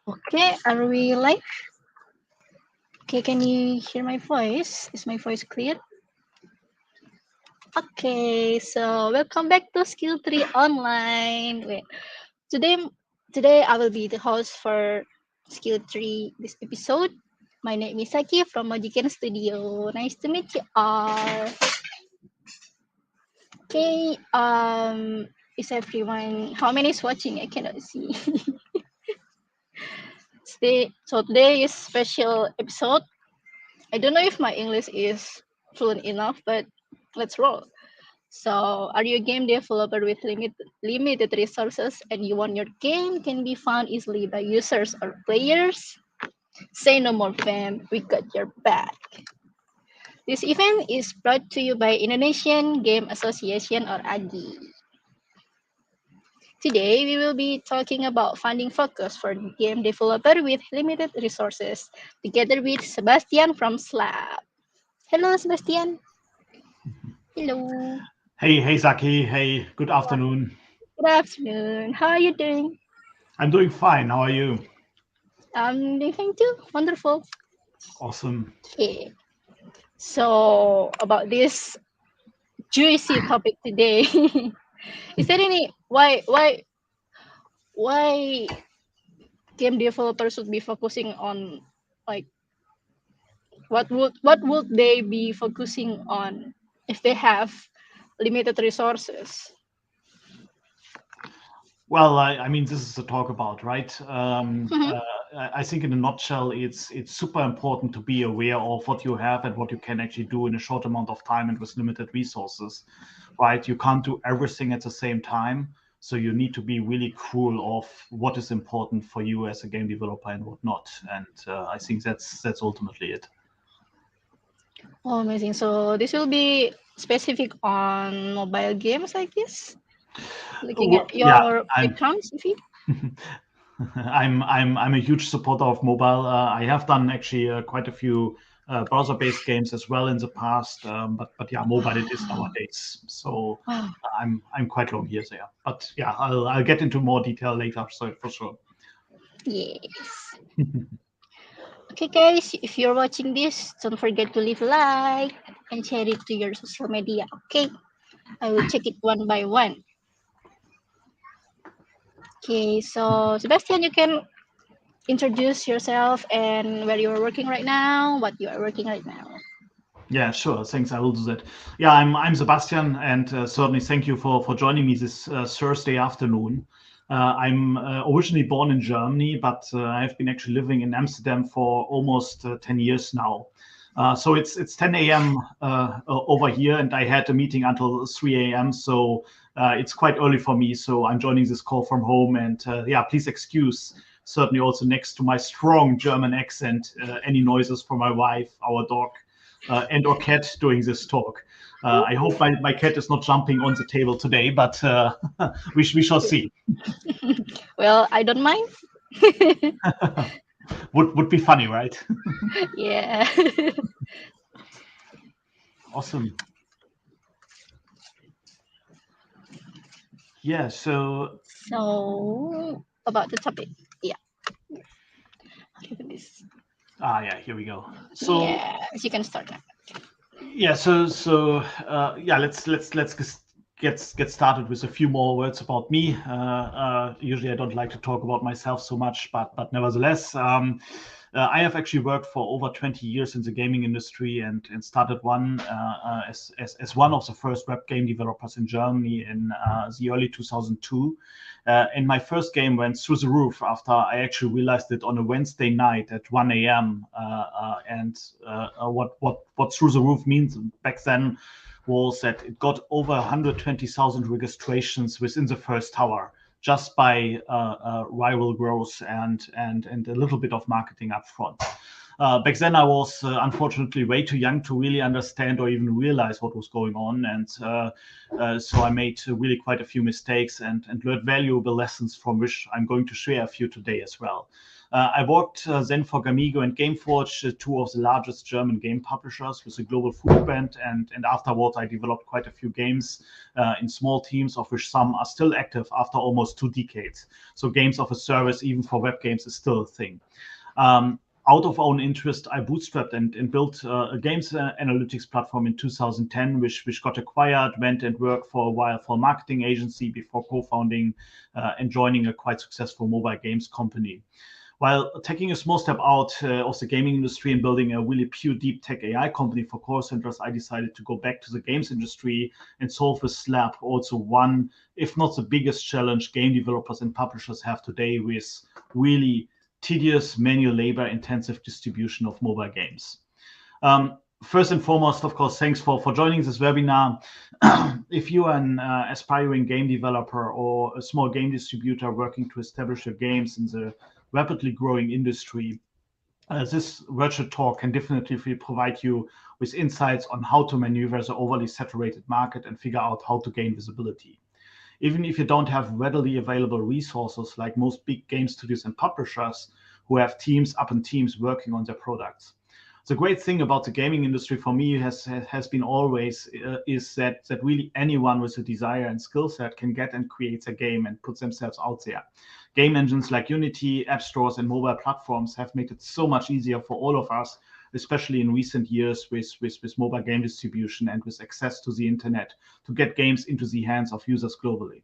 Okay, are we live? Okay, can you hear my voice? Is my voice clear? Okay, so welcome back to Skill 3 Online. Today, today I will be the host for Skill 3 this episode. My name is Saki from Mojiken Studio. Nice to meet you all. Okay, is everyone, how many is watching? I cannot see. Today is special episode. I don't know if my English is fluent enough, but let's roll. So, are you a game developer with limited resources and you want your game can be found easily by users or players? Say no more, fam. We got your back. This event is brought to you by Indonesian Game Association or AGI. Today, we will be talking about funding focus for game developer with limited resources, together with Sebastian from Slab. Hello, Sebastian. Hello. Hey, Zaki. Hey, good afternoon. Good afternoon. How are you doing? I'm doing fine. How are you? I'm doing fine too. Wonderful. Awesome. Okay. So about this juicy topic today, is there any why game developers should be focusing on, like, what would they be focusing on if they have limited resources? Well, I mean, this is to talk about, right? Mhm. I think, in a nutshell, it's super important to be aware of what you have and what you can actually do in a short amount of time and with limited resources, right? You can't do everything at the same time, so you need to be really cool of what is important for you as a game developer and what not. And I think that's ultimately it. Oh, amazing. So this will be specific on mobile games, I guess. Looking at Yeah, your I'm background, CV. I'm a huge supporter of mobile. I have done actually quite a few browser-based games as well in the past, but yeah, mobile it is nowadays. So Wow. I'm quite long here there. But yeah, I'll get into more detail later, so for sure. Yes. Okay, guys, if you're watching this, don't forget to leave a like and share it to your social media. Okay, I will check it one by one. Okay, so Sebastian, you can introduce yourself and where you're working right now, what you are working right now. Yeah, sure. Thanks. I will do that. Yeah, I'm Sebastian, and certainly thank you for joining me this Thursday afternoon. I'm originally born in Germany, but I've been actually living in Amsterdam for almost 10 years now. So it's 10 a.m. Over here, and I had a meeting until 3 a.m. So it's quite early for me. So I'm joining this call from home, and yeah, please excuse. Certainly, also next to my strong German accent, any noises from my wife, our dog, and or cat doing this talk. I hope my cat is not jumping on the table today, but we shall see. Well, I don't mind. Would be funny, right? Yeah. Awesome. Yeah. So So about the topic, yeah. Okay, with this. yeah, here we go. So Yeah, you can start now. yeah, yeah, let's get started with a few more words about me. Usually, I don't like to talk about myself so much, but nevertheless, I have actually worked for over 20 years in the gaming industry and started one as one of the first web game developers in Germany in the early 2002. And my first game went through the roof after I actually realized it on a Wednesday night at 1 a.m. And what through the roof means back then was that it got over 120,000 registrations within the first hour just by rival growth and a little bit of marketing upfront. Back then, I was unfortunately way too young to really understand or even realize what was going on, and so I made really quite a few mistakes and learned valuable lessons from which I'm going to share a few today as well. I worked then for Gamigo and Gameforge, two of the largest German game publishers with a global footprint. And afterwards, I developed quite a few games in small teams, of which some are still active after almost 2 decades. So games of a service, even for web games, is still a thing. Out of own interest, I bootstrapped and built a games analytics platform in 2010, which got acquired, went and worked for a while for a marketing agency before co-founding and joining a quite successful mobile games company. While taking a small step out of the gaming industry and building a really pure deep tech AI company for call centers, I decided to go back to the games industry and solve with Slap also one, if not the biggest challenge game developers and publishers have today, with really tedious, manual labor intensive distribution of mobile games. First and foremost, of course, thanks for joining this webinar. If you are an aspiring game developer or a small game distributor working to establish your games in the rapidly growing industry, this virtual talk can definitely provide you with insights on how to maneuver the overly saturated market and figure out how to gain visibility. Even if you don't have readily available resources like most big game studios and publishers who have teams upon teams working on their products. The great thing about the gaming industry for me has been always is that really anyone with a desire and skill set can get and create a game and put themselves out there. Game engines like Unity, app stores, and mobile platforms have made it so much easier for all of us, especially in recent years with mobile game distribution and with access to the internet, to get games into the hands of users globally.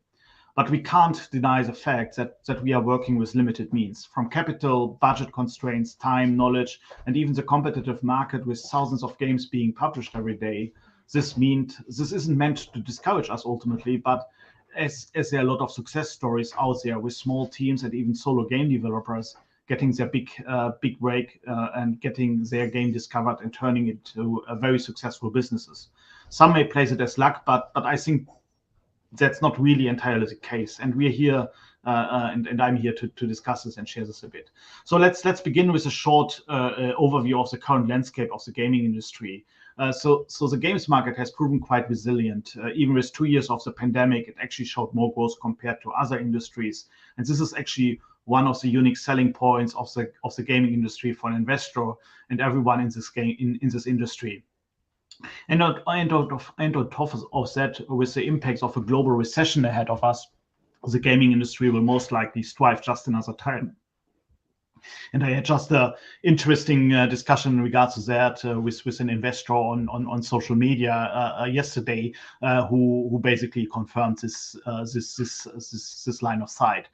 But we can't deny the fact that we are working with limited means, from capital, budget constraints, time, knowledge, and even the competitive market with thousands of games being published every day. This isn't meant to discourage us ultimately, but as there are a lot of success stories out there with small teams and even solo game developers getting their big break and getting their game discovered and turning it into very successful businesses. Some may place it as luck, but I think that's not really entirely the case. And we're here, and I'm here to discuss this and share this a bit. So let's begin with a short overview of the current landscape of the gaming industry. So the games market has proven quite resilient. Even with 2 years of the pandemic, it actually showed more growth compared to other industries. And this is actually one of the unique selling points of the gaming industry for an investor and everyone in this industry. And on top of that, with the impacts of a global recession ahead of us, the gaming industry will most likely strive just another time. And I had just an interesting discussion in regards to that with an investor on social media yesterday, who basically confirmed this line of sight.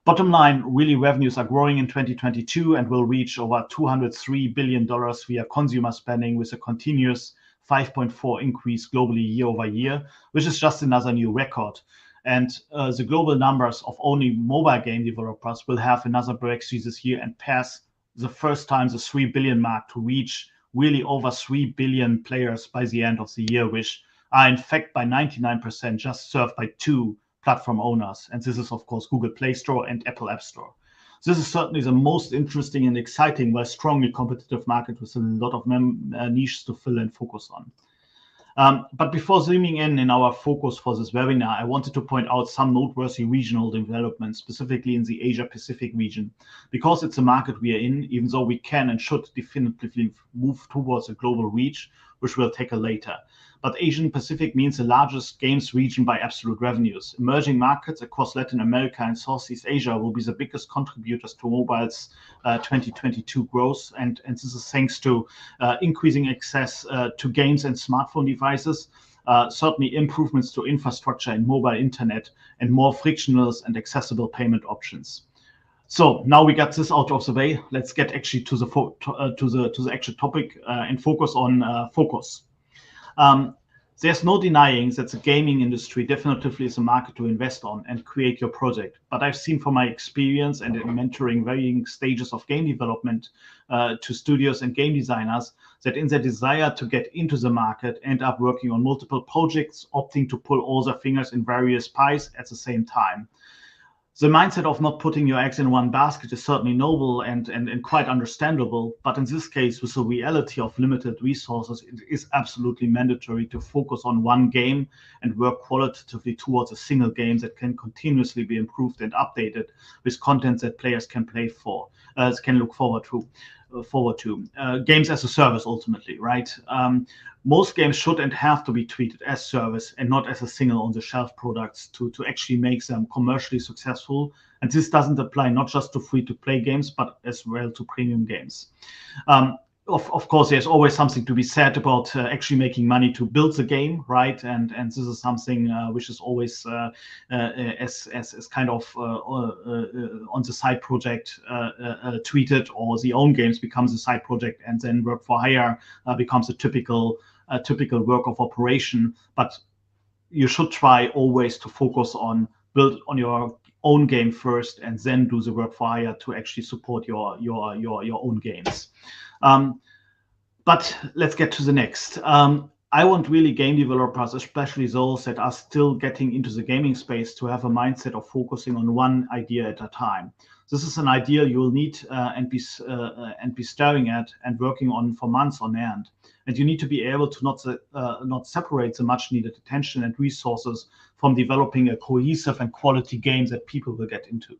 Bottom line, really, revenues are growing in 2022 and will reach over $203 billion via consumer spending, with a continuous 5.4 increase globally year over year, which is just another new record. And the global numbers of only mobile game developers will have another breakthrough this year and pass the first time the 3 billion mark, to reach really over 3 billion players by the end of the year, which are in fact by 99% just served by 2 platform owners. And this is, of course, Google Play Store and Apple App Store. This is certainly the most interesting and exciting, but strongly competitive market with a lot of niches to fill and focus on. But before zooming in our focus for this webinar, I wanted to point out some noteworthy regional developments, specifically in the Asia-Pacific region, because it's a market we are in, even though we can and should definitively move towards a global reach, which we'll tackle later. But Asian Pacific means the largest games region by absolute revenues. Emerging markets across Latin America and Southeast Asia will be the biggest contributors to mobile's 2022 growth. And this is thanks to increasing access to games and smartphone devices, certainly improvements to infrastructure and mobile internet, and more frictionless and accessible payment options. So now we got this out of the way. Let's get actually to the actual topic and focus on focus. There's no denying that the gaming industry definitely is a market to invest on and create your project. But I've seen from my experience and in mentoring varying stages of game development to studios and game designers, that in their desire to get into the market, end up working on multiple projects, opting to pull all their fingers in various pies at the same time. The mindset of not putting your eggs in one basket is certainly noble and quite understandable, but in this case, with the reality of limited resources, it is absolutely mandatory to focus on one game and work qualitatively towards a single game that can continuously be improved and updated with content that players can play for, can look forward to. Games as a service, ultimately, right? Most games should and have to be treated as service and not as a single on the shelf products to actually make them commercially successful. And this doesn't apply not just to free to play games, but as well to premium games. Um, of course, there's always something to be said about actually making money to build the game, right? And this is something which is always as kind of on the side project treated, or the own games becomes a side project, and then work for hire becomes a typical work of operation. But you should try always to focus on build on your own game first, and then do the work for hire to actually support your own games. But let's get to the next. I want really game developers, especially those that are still getting into the gaming space, to have a mindset of focusing on one idea at a time. This is an idea you will need and be staring at and working on for months on end. And you need to be able to not separate the much needed attention and resources from developing a cohesive and quality game that people will get into.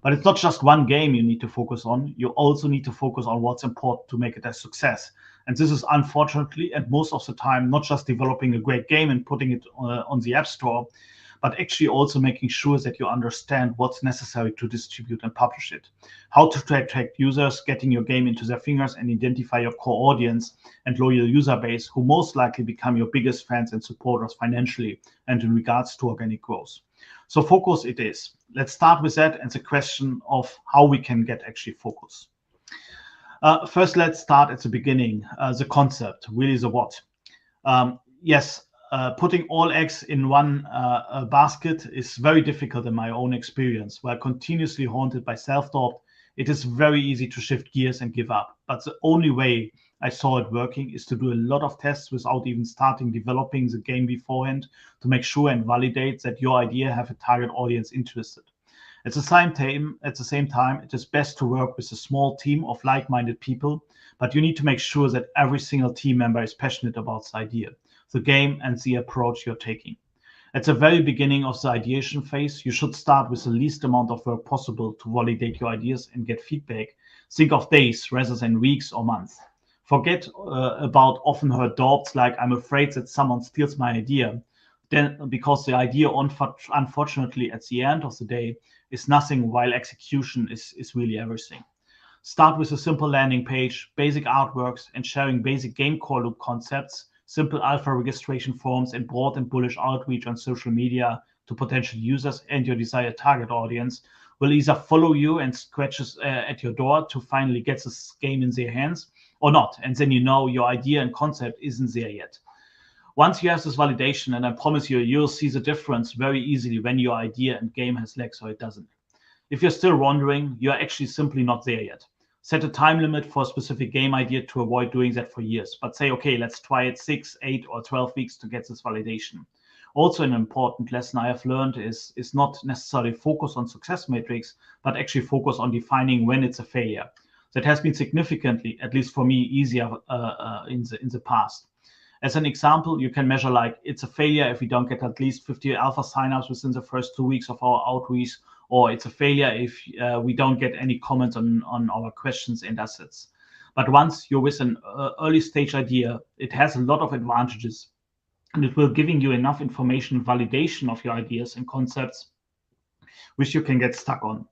But it's not just one game you need to focus on. You also need to focus on what's important to make it a success. And this is unfortunately, and most of the time, not just developing a great game and putting it on the App Store, but actually also making sure that you understand what's necessary to distribute and publish it. How to attract users, getting your game into their fingers, and identify your core audience and loyal user base, who most likely become your biggest fans and supporters financially and in regards to organic growth. So focus it is. Let's start with that and the question of how we can get actually focus. First, let's start at the beginning, the concept, really the what. Yes, putting all eggs in one basket is very difficult in my own experience. While continuously haunted by self-doubt, it is very easy to shift gears and give up. But the only way I saw it working is to do a lot of tests without even starting developing the game beforehand, to make sure and validate that your idea have a target audience interested. At the same time, it is best to work with a small team of like-minded people, but you need to make sure that every single team member is passionate about the idea, the game, and the approach you're taking. At the very beginning of the ideation phase, you should start with the least amount of work possible to validate your ideas and get feedback. Think of days rather than weeks or months. Forget about often heard doubts like, I'm afraid that someone steals my idea. Then, because the idea, unfortunately, at the end of the day, is nothing, while execution is really everything. Start with a simple landing page, basic artworks, and sharing basic game core loop concepts, simple alpha registration forms, and broad and bullish outreach on social media to potential users and your desired target audience will either follow you and scratches at your door to finally get this game in their hands, or not. And then you know your idea and concept isn't there yet. Once you have this validation, and I promise you, you'll see the difference very easily when your idea and game has legs or it doesn't. If you're still wondering, you're actually simply not there yet. Set a time limit for a specific game idea to avoid doing that for years. But say, okay, let's try it 6, 8, or 12 weeks to get this validation. Also, an important lesson I have learned is not necessarily focus on success metrics, but actually focus on defining when it's a failure. That has been significantly, at least for me, easier in the past. As an example, you can measure like it's a failure if we don't get at least 50 alpha signups within the first 2 weeks of our outreach, or it's a failure if we don't get any comments on our questions and assets. But once you're with an early stage idea, it has a lot of advantages, and it will giving you enough information and validation of your ideas and concepts which you can get stuck on.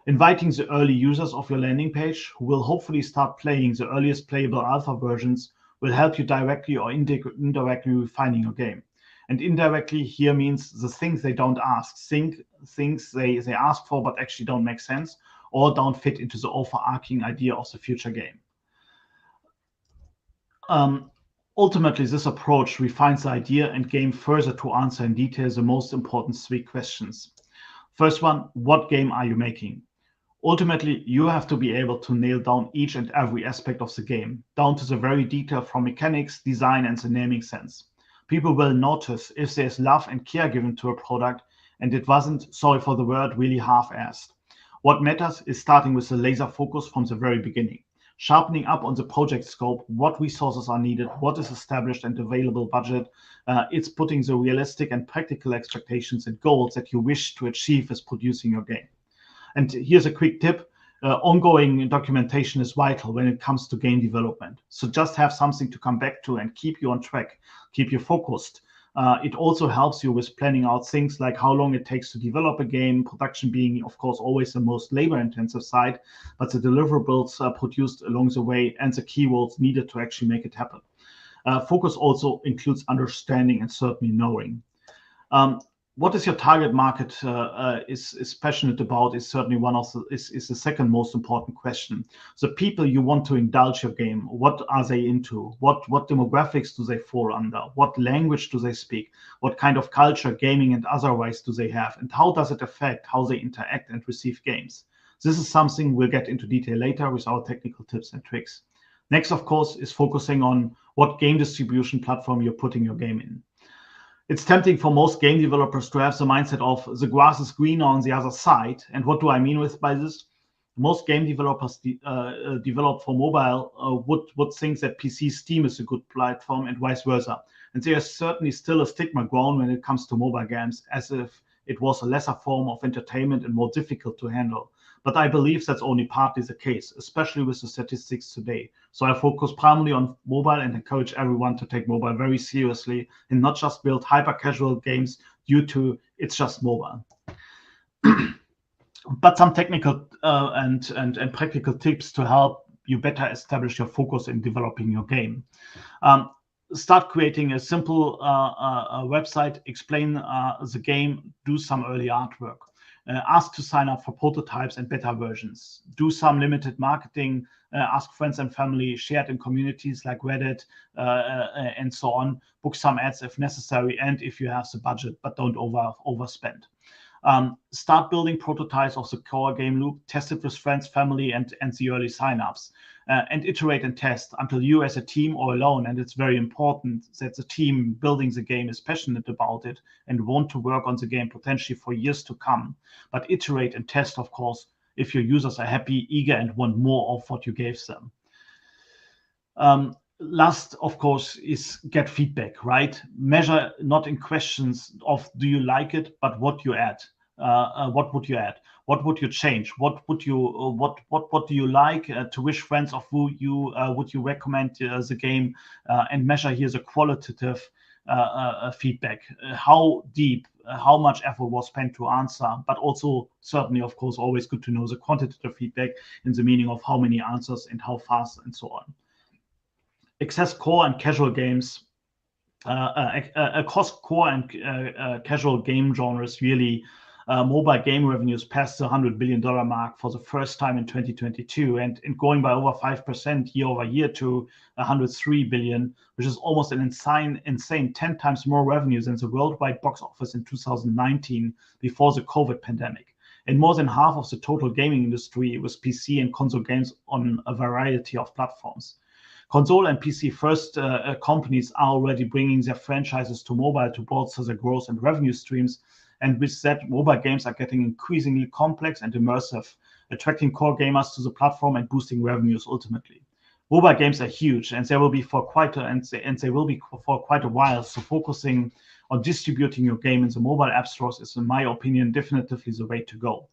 Inviting the early users of your landing page, who will hopefully start playing the earliest playable alpha versions, will help you directly or indirectly refining your game. And indirectly here means the things they don't ask, things they ask for but actually don't make sense or don't fit into the overarching idea of the future game. Ultimately, this approach refines the idea and game further to answer in detail the most important 3 questions. First one, what game are you making? Ultimately, you have to be able to nail down each and every aspect of the game, down to the very detail from mechanics, design, and the naming sense. People will notice if there's love and care given to a product and it wasn't, sorry for the word, really half-assed. What matters is starting with a laser focus from the very beginning, sharpening up on the project scope, what resources are needed, what is established and available budget. It's putting the realistic and practical expectations and goals that you wish to achieve as producing your game. And here's a quick tip. Ongoing documentation is vital when it comes to game development. So just have something to come back to and keep you on track, keep you focused. It also helps you with planning out things like how long it takes to develop a game, production being, of course, always the most labor-intensive side, but the deliverables are produced along the way and the keywords needed to actually make it happen. Focus also includes understanding and certainly knowing. What is your target market is passionate about is certainly one of the is the second most important question. The people you want to indulge your game, what are they into? What demographics do they fall under? What language do they speak? What kind of culture, gaming and otherwise, do they have? And how does it affect how they interact and receive games? This is something we'll get into detail later with our technical tips and tricks. Next, of course, is focusing on what game distribution platform you're putting your game in. It's tempting for most game developers to have the mindset of the grass is greener on the other side. And what do I mean by this? Most game developers develop for mobile would think that PC Steam is a good platform and vice versa. And there is certainly still a stigma grown when it comes to mobile games, as if it was a lesser form of entertainment and more difficult to handle. But I believe that's only partly the case, especially with the statistics today. So I focus primarily on mobile and encourage everyone to take mobile very seriously and not just build hyper-casual games due to it's just mobile. But some technical and practical tips to help you better establish your focus in developing your game. Start creating a simple website, explain the game, do some early artwork. Ask to sign up for prototypes and beta versions. Do some limited marketing. Ask friends and family, share it in communities like Reddit and so on. Book some ads if necessary and if you have the budget, but don't overspend. Start building prototypes of the core game loop. Test it with friends, family, and the early signups. And iterate and test until you as a team or alone, and it's very important that the team building the game is passionate about it and want to work on the game potentially for years to come. But iterate and test, of course, if your users are happy, eager, and want more of what you gave them. Last, of course, is get feedback, right? Measure not in questions of do you like it, but what you add. What would you add? What would you change? What would you what do you like? To which friends of who you would you recommend the game? And measure here the qualitative feedback. How deep, how much effort was spent to answer, but also certainly, of course, always good to know the quantitative feedback in the meaning of how many answers and how fast and so on. Access core and casual games. Across core and casual game genres, really, mobile game revenues passed the $100 billion mark for the first time in 2022 and going by over 5% year over year to 103 billion, which is almost an insane 10 times more revenue than the worldwide box office in 2019 before the COVID pandemic. And more than half of the total gaming industry was PC and console games on a variety of platforms. Console and PC first companies are already bringing their franchises to mobile to bolster their growth and revenue streams. And with that, mobile games are getting increasingly complex and immersive, attracting core gamers to the platform and boosting revenues ultimately. Mobile games are huge, and they will be for quite a while. So focusing on distributing your game in the mobile app stores is, in my opinion, definitively the way to go.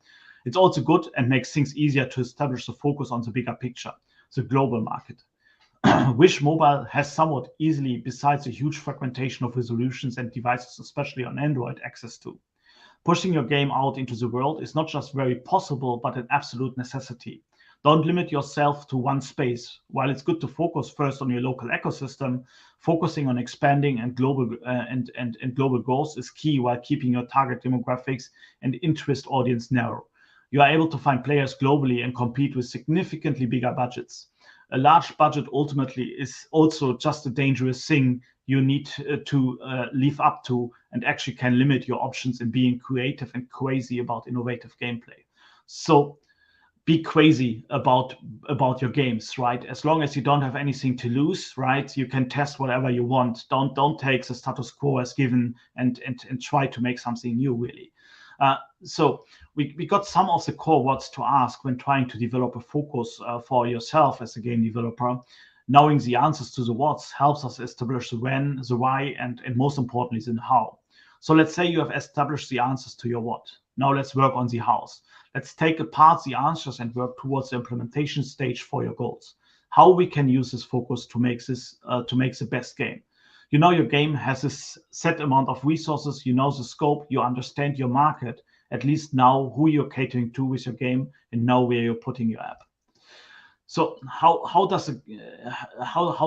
It's also good and makes things easier to establish the focus on the bigger picture, the global market, which mobile has somewhat easily, besides the huge fragmentation of resolutions and devices, especially on Android, access to. Pushing your game out into the world is not just very possible, but an absolute necessity. Don't limit yourself to one space. While it's good to focus first on your local ecosystem, focusing on expanding and global growth is key while keeping your target demographics and interest audience narrow. You are able to find players globally and compete with significantly bigger budgets. A large budget ultimately is also just a dangerous thing you need to live up to and actually can limit your options in being creative and crazy about innovative gameplay. So be crazy about your games, right? As long as you don't have anything to lose, right? You can test whatever you want. Don't take the status quo as given and try to make something new, really. So we got some of the core words to ask when trying to develop a focus for yourself as a game developer. Knowing the answers to the what's helps us establish the when, the why, and most importantly, the how. So let's say you have established the answers to your what. Now let's work on the hows. Let's take apart the answers and work towards the implementation stage for your goals. How we can use this focus to make the best game. You know your game has a set amount of resources. You know the scope. You understand your market. At least now who you're catering to with your game and know where you're putting your app. So how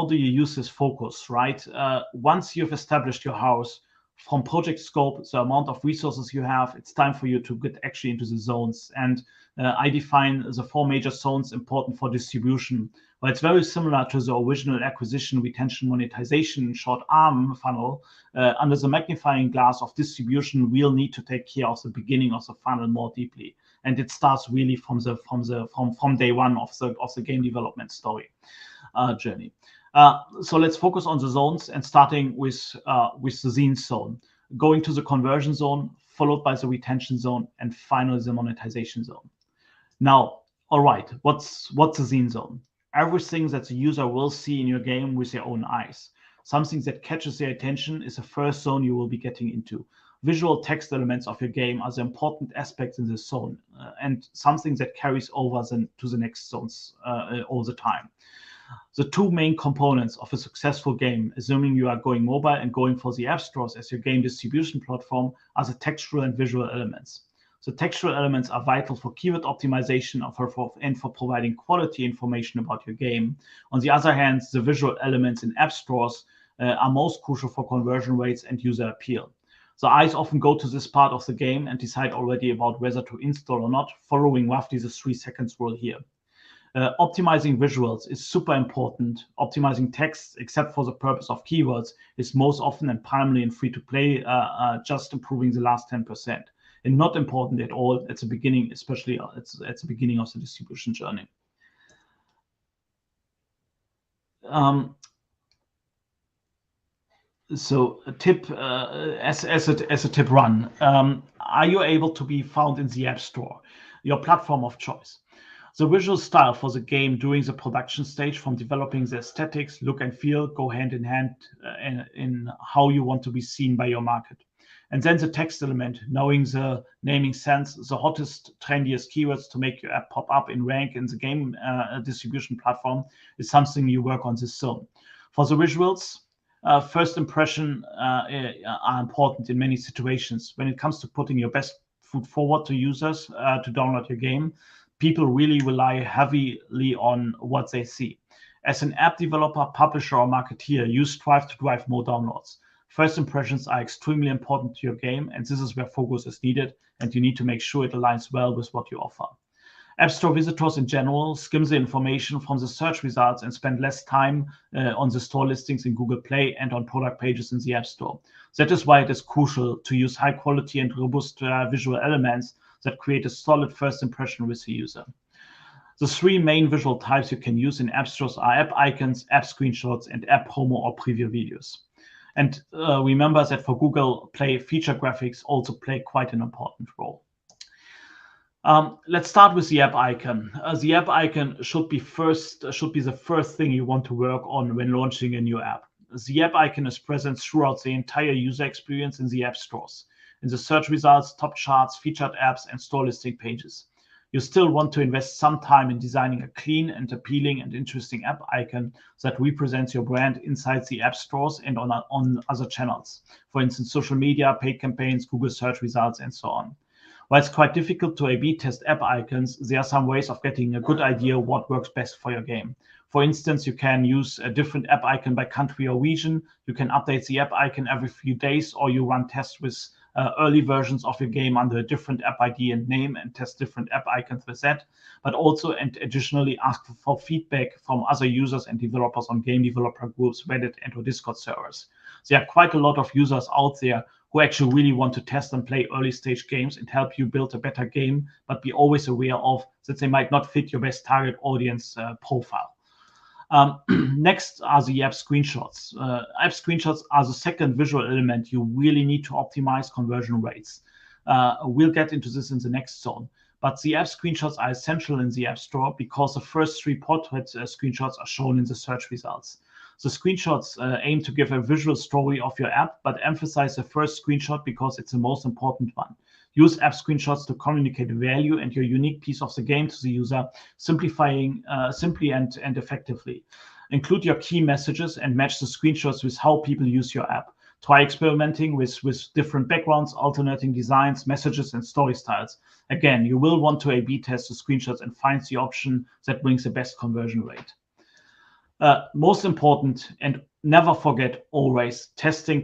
do you use this focus, right? Once you've established your house, from project scope, the amount of resources you have, it's time for you to get actually into the zones. And I define the four major zones important for distribution. Well, it's very similar to the original acquisition, retention, monetization, short arm funnel. Under the magnifying glass of distribution, we'll need to take care of the beginning of the funnel more deeply, and it starts really from day one of the game development story journey. So let's focus on the zones, and starting with the Zine zone, going to the conversion zone, followed by the retention zone, and finally the monetization zone. Now, all right, what's the Zine zone? Everything that the user will see in your game with their own eyes. Something that catches their attention is the first zone you will be getting into. Visual text elements of your game are the important aspects in this zone, and something that carries over to the next zones all the time. The two main components of a successful game, assuming you are going mobile and going for the app stores as your game distribution platform, are the textual and visual elements. The textual elements are vital for keyword optimization and for providing quality information about your game. On the other hand, the visual elements in app stores are most crucial for conversion rates and user appeal. The eyes often go to this part of the game and decide already about whether to install or not, following roughly the 3 seconds rule here. Optimizing visuals is super important. Optimizing text, except for the purpose of keywords, is most often and primarily in free-to-play, just improving the last 10%. And not important at all at the beginning, especially at the beginning of the distribution journey. So a tip, as a tip run, are you able to be found in the App Store, your platform of choice? The visual style for the game during the production stage, from developing the aesthetics, look and feel, go hand in hand in how you want to be seen by your market. And then the text element, knowing the naming sense, the hottest, trendiest keywords to make your app pop up in rank in the game distribution platform, is something you work on this zone. For the visuals, first impression are important in many situations. When it comes to putting your best foot forward to users to download your game, people really rely heavily on what they see. As an app developer, publisher, or marketeer, you strive to drive more downloads. First impressions are extremely important to your game, and this is where focus is needed, and you need to make sure it aligns well with what you offer. App Store visitors in general skim the information from the search results and spend less time on the store listings in Google Play and on product pages in the App Store. That is why it is crucial to use high quality and robust visual elements that create a solid first impression with the user. The three main visual types you can use in app stores are app icons, app screenshots, and app promo or preview videos. And remember that for Google Play, feature graphics also play quite an important role. Let's start with the app icon. The app icon should be the first thing you want to work on when launching a new app. The app icon is present throughout the entire user experience in the app stores, in the search results, top charts, featured apps, and store listing pages. You still want to invest some time in designing a clean and appealing and interesting app icon that represents your brand inside the app stores and on other channels. For instance, social media, paid campaigns, Google search results, and so on. While it's quite difficult to A/B test app icons, there are some ways of getting a good idea what works best for your game. For instance, you can use a different app icon by country or region. You can update the app icon every few days, or you run tests with early versions of your game under a different app ID and name and test different app icons with that. But also, and additionally, ask for feedback from other users and developers on game developer groups, Reddit, and or Discord servers. There are quite a lot of users out there who actually really want to test and play early stage games and help you build a better game, but be always aware of that they might not fit your best target audience profile. Next are the app screenshots. App screenshots are the second visual element you really need to optimize conversion rates. We'll get into this in the next zone. But the app screenshots are essential in the App Store because the first three portrait screenshots are shown in the search results. The screenshots aim to give a visual story of your app, but emphasize the first screenshot because it's the most important one. Use app screenshots to communicate value and your unique piece of the game to the user, simplifying simply and effectively. Include your key messages and match the screenshots with how people use your app. Try experimenting with different backgrounds, alternating designs, messages, and story styles. Again, you will want to A/B test the screenshots and find the option that brings the best conversion rate. Most important, and never forget always, testing.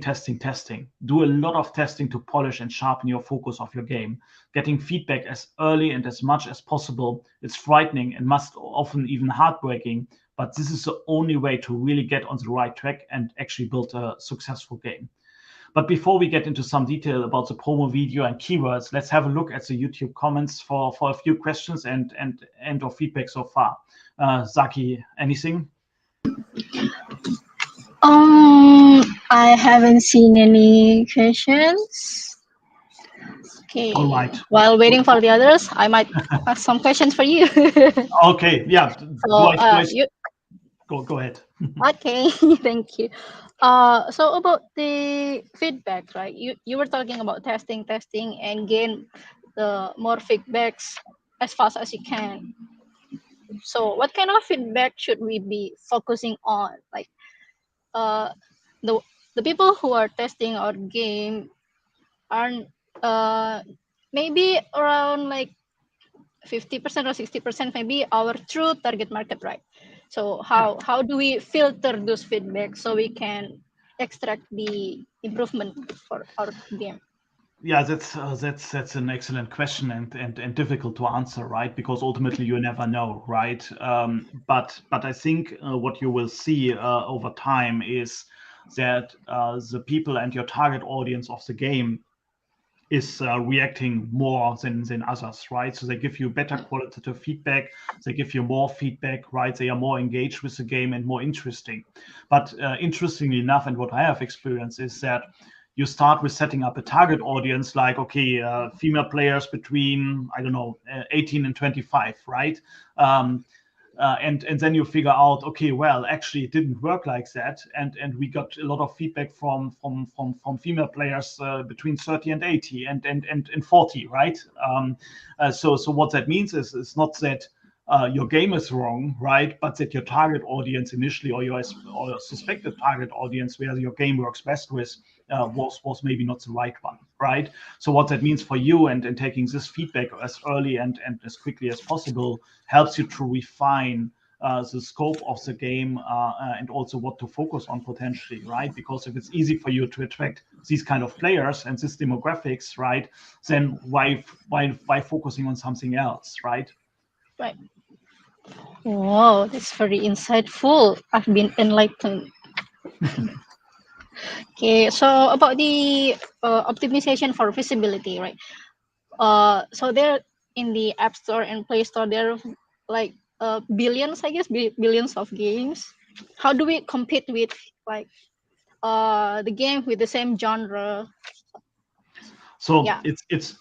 Do a lot of testing to polish and sharpen your focus of your game. Getting feedback as early and as much as possible is frightening and must often even heartbreaking, but this is the only way to really get on the right track and actually build a successful game. But before we get into some detail about the promo video and keywords, let's have a look at the YouTube comments for a few questions and or feedback so far. Zaki, anything? I haven't seen any questions. Okay. All right. While waiting for the others, I might ask some questions for you. Okay. Yeah. So, Go ahead. Okay. Thank you. So about the feedback, right? You were talking about testing, and gain the more feedbacks as fast as you can. So, what kind of feedback should we be focusing on? Like, the people who are testing our game aren't maybe around like 50% or 60% maybe our true target market, right? So how do we filter those feedback so we can extract the improvement for our game? Yeah, that's an excellent question and difficult to answer, right? Because ultimately you never know, right? But I think what you will see over time is that the people and your target audience of the game is reacting more than others, right? So they give you better qualitative feedback, they give you more feedback, right? They are more engaged with the game and more interesting. But interestingly enough, and what I have experienced is that you start with setting up a target audience like, okay, female players between, I don't know, 18 and 25, right? And then you figure out, okay, well, actually it didn't work like that, and we got a lot of feedback from female players between 30 and 80 and 40, right? So what that means is it's not that your game is wrong, right? But that your target audience initially, or your suspected target audience, where your game works best with, was maybe not the right one, right? So what that means for you and taking this feedback as early and as quickly as possible helps you to refine the scope of the game and also what to focus on potentially, right? Because if it's easy for you to attract these kind of players and these demographics, right, then why focusing on something else, right? Right. Wow, that's very insightful. I've been enlightened. Okay, so about the optimization for visibility, right? So there in the App Store and Play Store, there are like billions, I guess, billions of games. How do we compete with like the game with the same genre? So Yeah. it's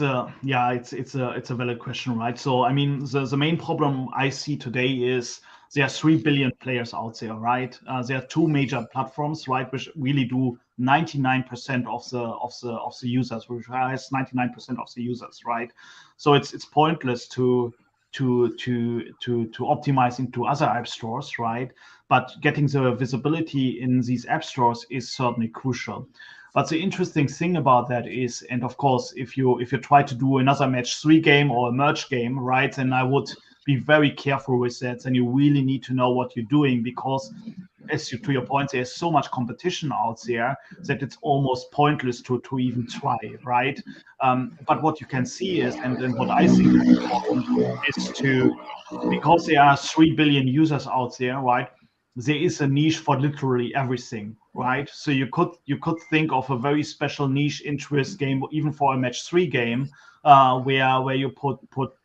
a valid question, right? So I mean, the main problem I see today is there are 3 billion players out there, right? There are two major platforms, right, which really do 99% of the users, which has 99% of the users, right? So it's pointless to optimize into other app stores, right? But getting the visibility in these app stores is certainly crucial. But the interesting thing about that is, and of course, if you try to do another match 3 game or a merge game, right, then I would be very careful with that. And you really need to know what you're doing, because to your point, there's so much competition out there that it's almost pointless to even try, right? But what you can see is, and what I think is important, is because there are 3 billion users out there, right? There is a niche for literally everything, right? So you could think of a very special niche interest game, even for a match 3 game, where you put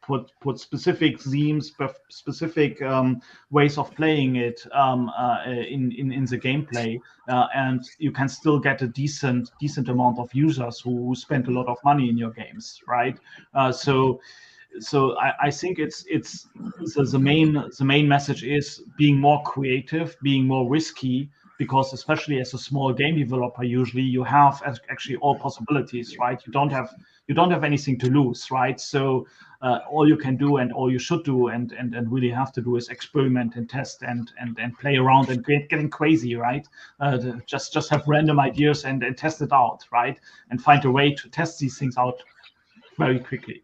put specific themes, specific ways of playing it in the gameplay, and you can still get a decent amount of users who spend a lot of money in your games, right? So I think it's the main message is being more creative, being more risky, because especially as a small game developer, usually you have actually all possibilities, right? You don't have anything to lose, right? So all you can do and all you should do and really have to do is experiment and test and play around and getting crazy, right? Just have random ideas and test it out, right? And find a way to test these things out very quickly.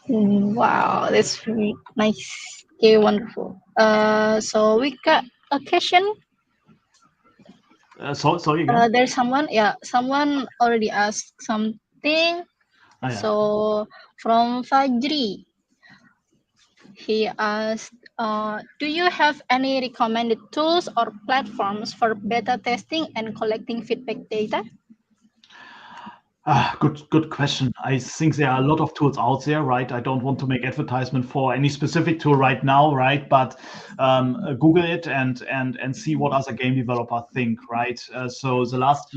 Wow, that's very nice. Okay, wonderful. So we got a question. Sorry again. There's someone already asked something. Ah, yeah. So from Fajri, he asked, do you have any recommended tools or platforms for beta testing and collecting feedback data? Good question. I think there are a lot of tools out there, right? I don't want to make advertisement for any specific tool right now, right? But Google it and see what other game developers think, right? So the last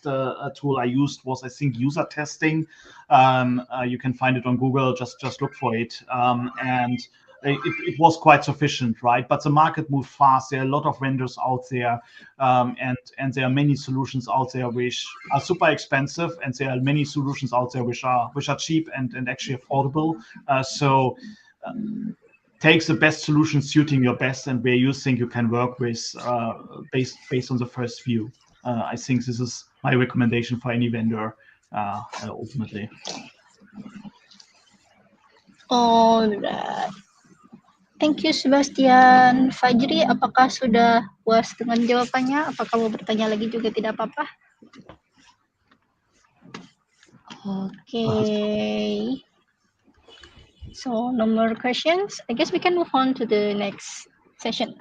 tool I used was, I think, user testing. You can find it on Google. Just look for it, and it was quite sufficient, right? But the market moved fast. There are a lot of vendors out there, and there are many solutions out there which are super expensive, and there are many solutions out there which are cheap and actually affordable. So take the best solution suiting your best and where you think you can work with, based on the first view. I think this is my recommendation for any vendor, ultimately. Alright. Thank you, Sebastian. Fajri, apakah sudah puas dengan jawabannya? Apakah mau bertanya lagi juga tidak apa-apa? Okay. So no more questions. I guess we can move on to the next session.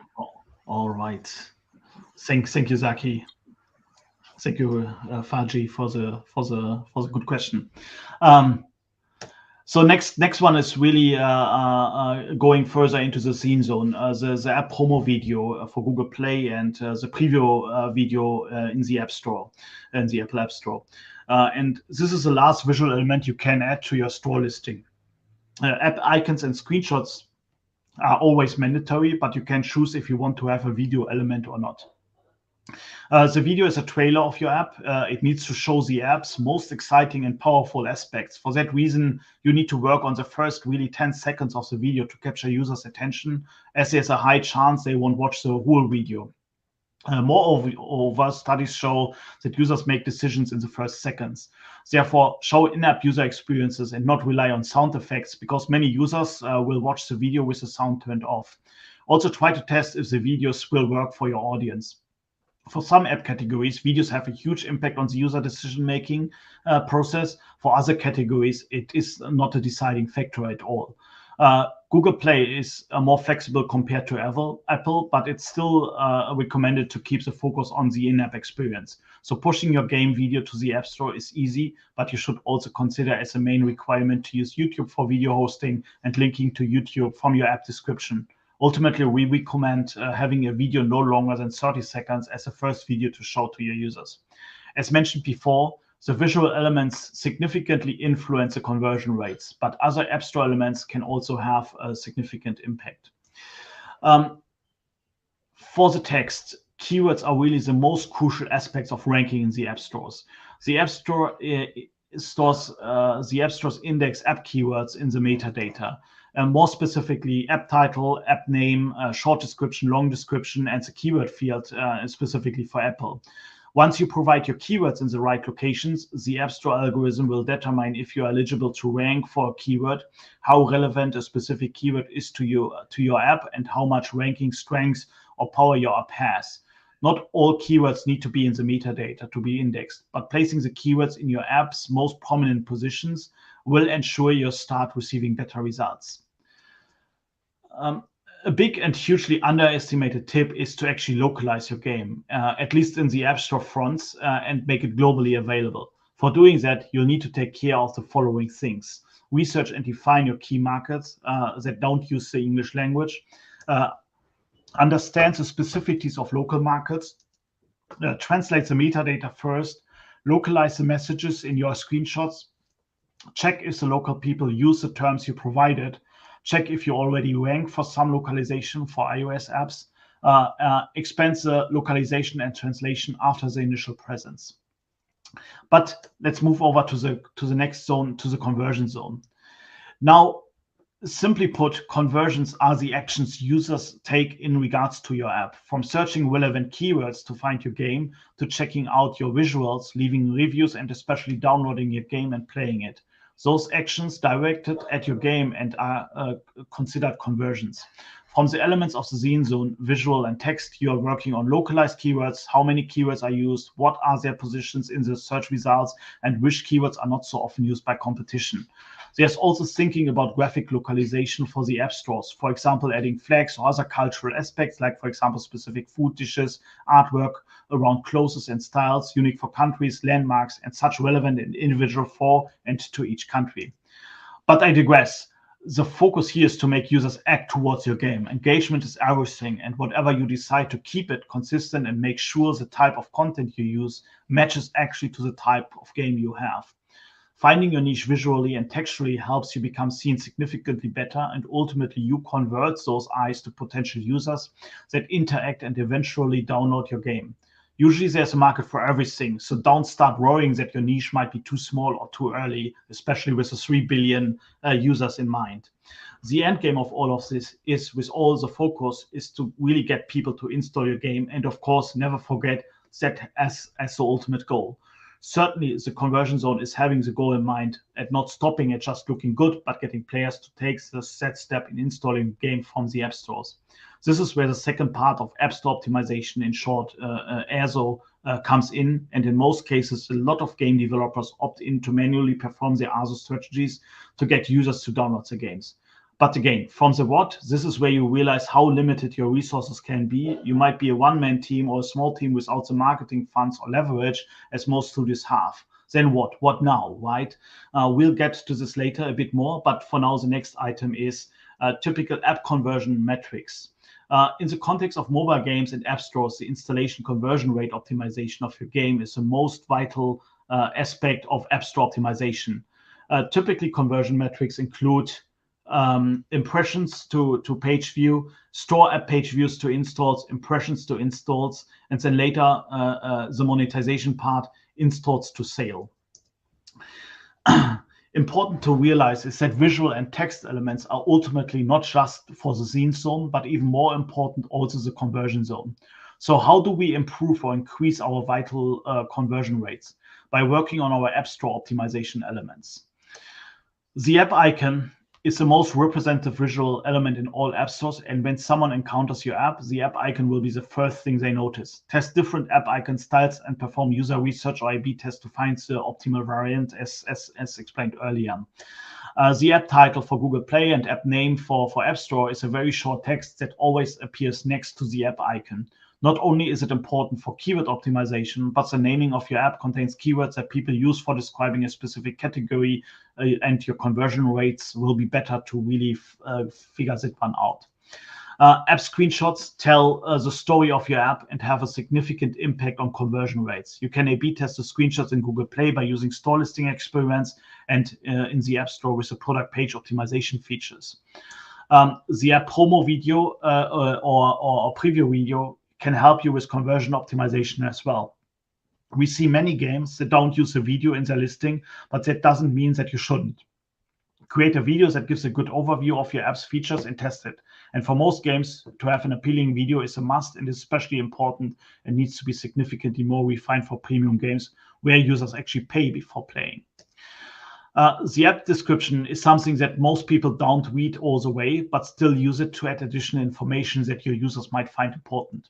All right. Thank you, Zaki. Thank you, Faji, for the good question. So next one is really going further into the scene zone. The app promo video for Google Play and the preview video in the App Store, in the Apple App Store. And this is the last visual element you can add to your store listing. App icons and screenshots are always mandatory, but you can choose if you want to have a video element or not. The video is a trailer of your app. It needs to show the app's most exciting and powerful aspects. For that reason, you need to work on the first really 10 seconds of the video to capture users' attention, as there's a high chance they won't watch the whole video. Moreover, studies show that users make decisions in the first seconds. Therefore, show in-app user experiences and not rely on sound effects, because many users will watch the video with the sound turned off. Also, try to test if the videos will work for your audience. For some app categories, videos have a huge impact on the user decision-making process. For other categories, it is not a deciding factor at all. Google Play is more flexible compared to Apple, but it's still recommended to keep the focus on the in-app experience. So pushing your game video to the App Store is easy, but you should also consider as a main requirement to use YouTube for video hosting and linking to YouTube from your app description. Ultimately, we recommend having a video no longer than 30 seconds as a first video to show to your users. As mentioned before, the visual elements significantly influence the conversion rates, but other App Store elements can also have a significant impact. For the text, keywords are really the most crucial aspects of ranking in the App Stores. The App Store the App Store's index app keywords in the metadata. More specifically, app title, app name, short description, long description, and the keyword field specifically for Apple. Once you provide your keywords in the right locations, the App Store algorithm will determine if you are eligible to rank for a keyword, how relevant a specific keyword is to your app, and how much ranking strength or power your app has. Not all keywords need to be in the metadata to be indexed, but placing the keywords in your app's most prominent positions will ensure you start receiving better results. A big and hugely underestimated tip is to actually localize your game, at least in the App Store fronts, and make it globally available. For doing that, you'll need to take care of the following things. research and define your key markets that don't use the English language, understand the specificities of local markets, translate the metadata first, localize the messages in your screenshots, check if the local people use the terms you provided, check if you already rank for some localization for iOS apps, expand the localization and translation after the initial presence. But let's move over to the next zone, to the conversion zone. Now, simply put, conversions are the actions users take in regards to your app, from searching relevant keywords to find your game, to checking out your visuals, leaving reviews, and especially downloading your game and playing it. Those actions directed at your game and are considered conversions. From the elements of the scene zone, visual and text, you are working on localized keywords, how many keywords are used, what are their positions in the search results, and which keywords are not so often used by competition. There's also thinking about graphic localization for the app stores, for example, adding flags or other cultural aspects, like, for example, specific food dishes, artwork around clothes and styles, unique for countries, landmarks, and such relevant and individual for and to each country. But I digress. The focus here is to make users act towards your game. Engagement is everything, and whatever you decide, to keep it consistent and make sure the type of content you use matches actually to the type of game you have. Finding your niche visually and textually helps you become seen significantly better, and ultimately you convert those eyes to potential users that interact and eventually download your game. Usually there's a market for everything, so don't start worrying that your niche might be too small or too early, especially with the 3 billion users in mind. The end game of all of this is, with all the focus, is to really get people to install your game, and of course never forget that as the ultimate goal. Certainly the conversion zone is having the goal in mind and not stopping at just looking good, but getting players to take the set step in installing the game from the app stores. This is where the second part of App Store optimization, in short, ASO, comes in. And in most cases, a lot of game developers opt in to manually perform their ASO strategies to get users to download the games. But again, from the what, this is where you realize how limited your resources can be. You might be a one-man team or a small team without the marketing funds or leverage, as most studios have. Then what? What now, right? We'll get to this later a bit more, but for now, the next item is typical app conversion metrics. In the context of mobile games and app stores, the installation conversion rate optimization of your game is the most vital aspect of app store optimization. Typically, conversion metrics include impressions to page view, store app page views to installs, impressions to installs, and then later the monetization part, installs to sale. Important to realize is that visual and text elements are ultimately not just for the scene zone, but even more important, also the conversion zone. So how do we improve or increase our vital conversion rates? By working on our App Store optimization elements. The app icon is the most representative visual element in all app stores, and when someone encounters your app, the app icon will be the first thing they notice. Test different app icon styles and perform user research or A/B tests to find the optimal variant, as explained earlier. The app title for Google Play and app name for App Store is a very short text that always appears next to the app icon. Not only is it important for keyword optimization, but the naming of your app contains keywords that people use for describing a specific category, and your conversion rates will be better to really figure that one out. App screenshots tell the story of your app and have a significant impact on conversion rates. You can A/B test the screenshots in Google Play by using store listing experiments, and in the App Store with the product page optimization features. The app promo video or preview video can help you with conversion optimization as well. We see many games that don't use a video in their listing, but that doesn't mean that you shouldn't. Create a video that gives a good overview of your app's features and test it. And for most games, to have an appealing video is a must and is especially important and needs to be significantly more refined for premium games where users actually pay before playing. The app description is something that most people don't read all the way, but still use it to add additional information that your users might find important.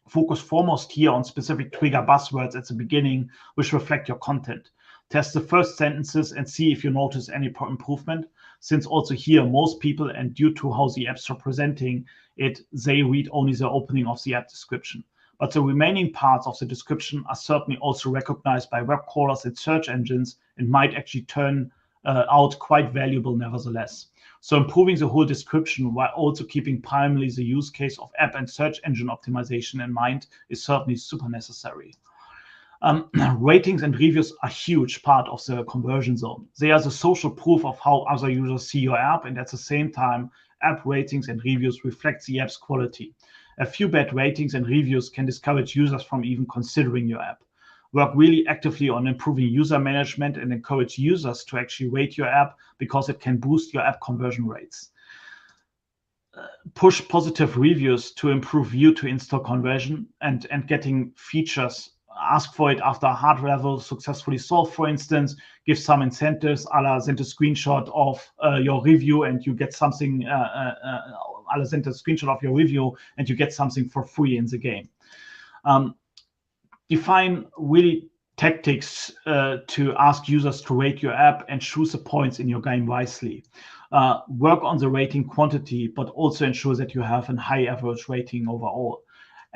Focus foremost here on specific trigger buzzwords at the beginning, which reflect your content. Test the first sentences and see if you notice any improvement, since also here most people, and due to how the apps are presenting it, they read only the opening of the app description. But the remaining parts of the description are certainly also recognized by web crawlers and search engines and might actually turn out quite valuable nevertheless. So improving the whole description while also keeping primarily the use case of app and search engine optimization in mind is certainly super necessary. Ratings and reviews are a huge part of the conversion zone. They are the social proof of how other users see your app, and at the same time, app ratings and reviews reflect the app's quality. A few bad ratings and reviews can discourage users from even considering your app. Work really actively on improving user management and encourage users to actually rate your app because it can boost your app conversion rates. Push positive reviews to improve view to install conversion and getting features. Ask for it after a hard level successfully solved, for instance. Give some incentives, a la send a screenshot of your review and you get something, a la send a screenshot of your review and you get something for free in the game. Define really tactics to ask users to rate your app and choose the points in your game wisely. Work on the rating quantity, but also ensure that you have a high average rating overall.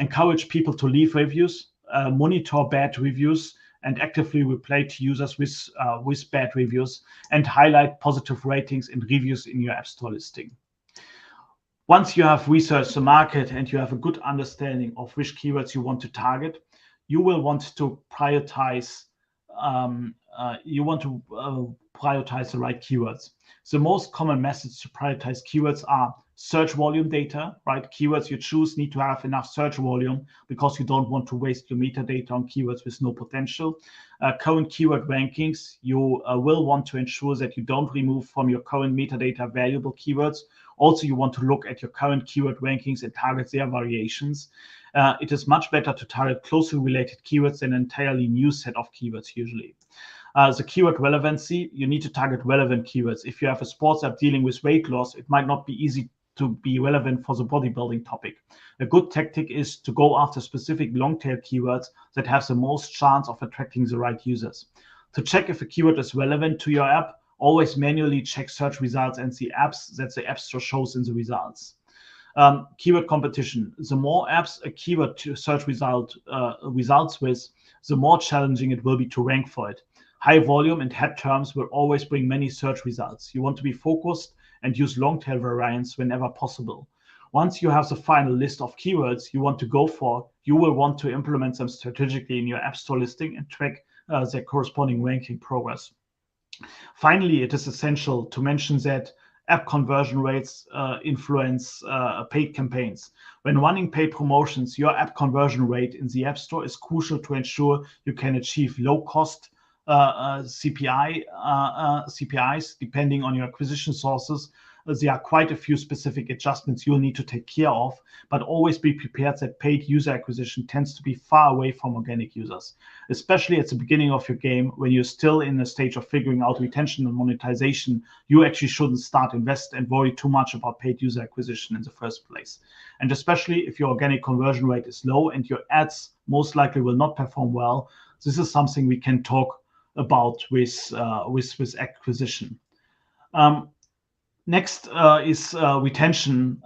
Encourage people to leave reviews, monitor bad reviews, and actively reply to users with bad reviews, and highlight positive ratings and reviews in your App Store listing. Once you have researched the market and you have a good understanding of which keywords you want to target, you will want to prioritize. Prioritize the right keywords. The most common methods to prioritize keywords are search volume data, right? Keywords you choose need to have enough search volume because you don't want to waste your metadata on keywords with no potential. Current keyword rankings, you will want to ensure that you don't remove from your current metadata valuable keywords. Also, you want to look at your current keyword rankings and target their variations. It is much better to target closely related keywords than an entirely new set of keywords usually. The keyword relevancy, you need to target relevant keywords. If you have a sports app dealing with weight loss, it might not be easy to be relevant for the bodybuilding topic. A good tactic is to go after specific long-tail keywords that have the most chance of attracting the right users. To check if a keyword is relevant to your app, always manually check search results and the apps that the App Store shows in the results. Keyword competition. The more apps a keyword to search results with, the more challenging it will be to rank for it. High volume and head terms will always bring many search results. You want to be focused and use long tail variants whenever possible. Once you have the final list of keywords you want to go for, you will want to implement them strategically in your App Store listing and track their corresponding ranking progress. Finally, it is essential to mention that app conversion rates influence paid campaigns. When running paid promotions, your app conversion rate in the App Store is crucial to ensure you can achieve low-cost CPIs, depending on your acquisition sources. There are quite a few specific adjustments you'll need to take care of, but always be prepared that paid user acquisition tends to be far away from organic users, especially at the beginning of your game when you're still in the stage of figuring out retention and monetization. You actually shouldn't start invest and worry too much about paid user acquisition in the first place. And especially if your organic conversion rate is low and your ads most likely will not perform well, this is something we can talk about with acquisition. Next is retention,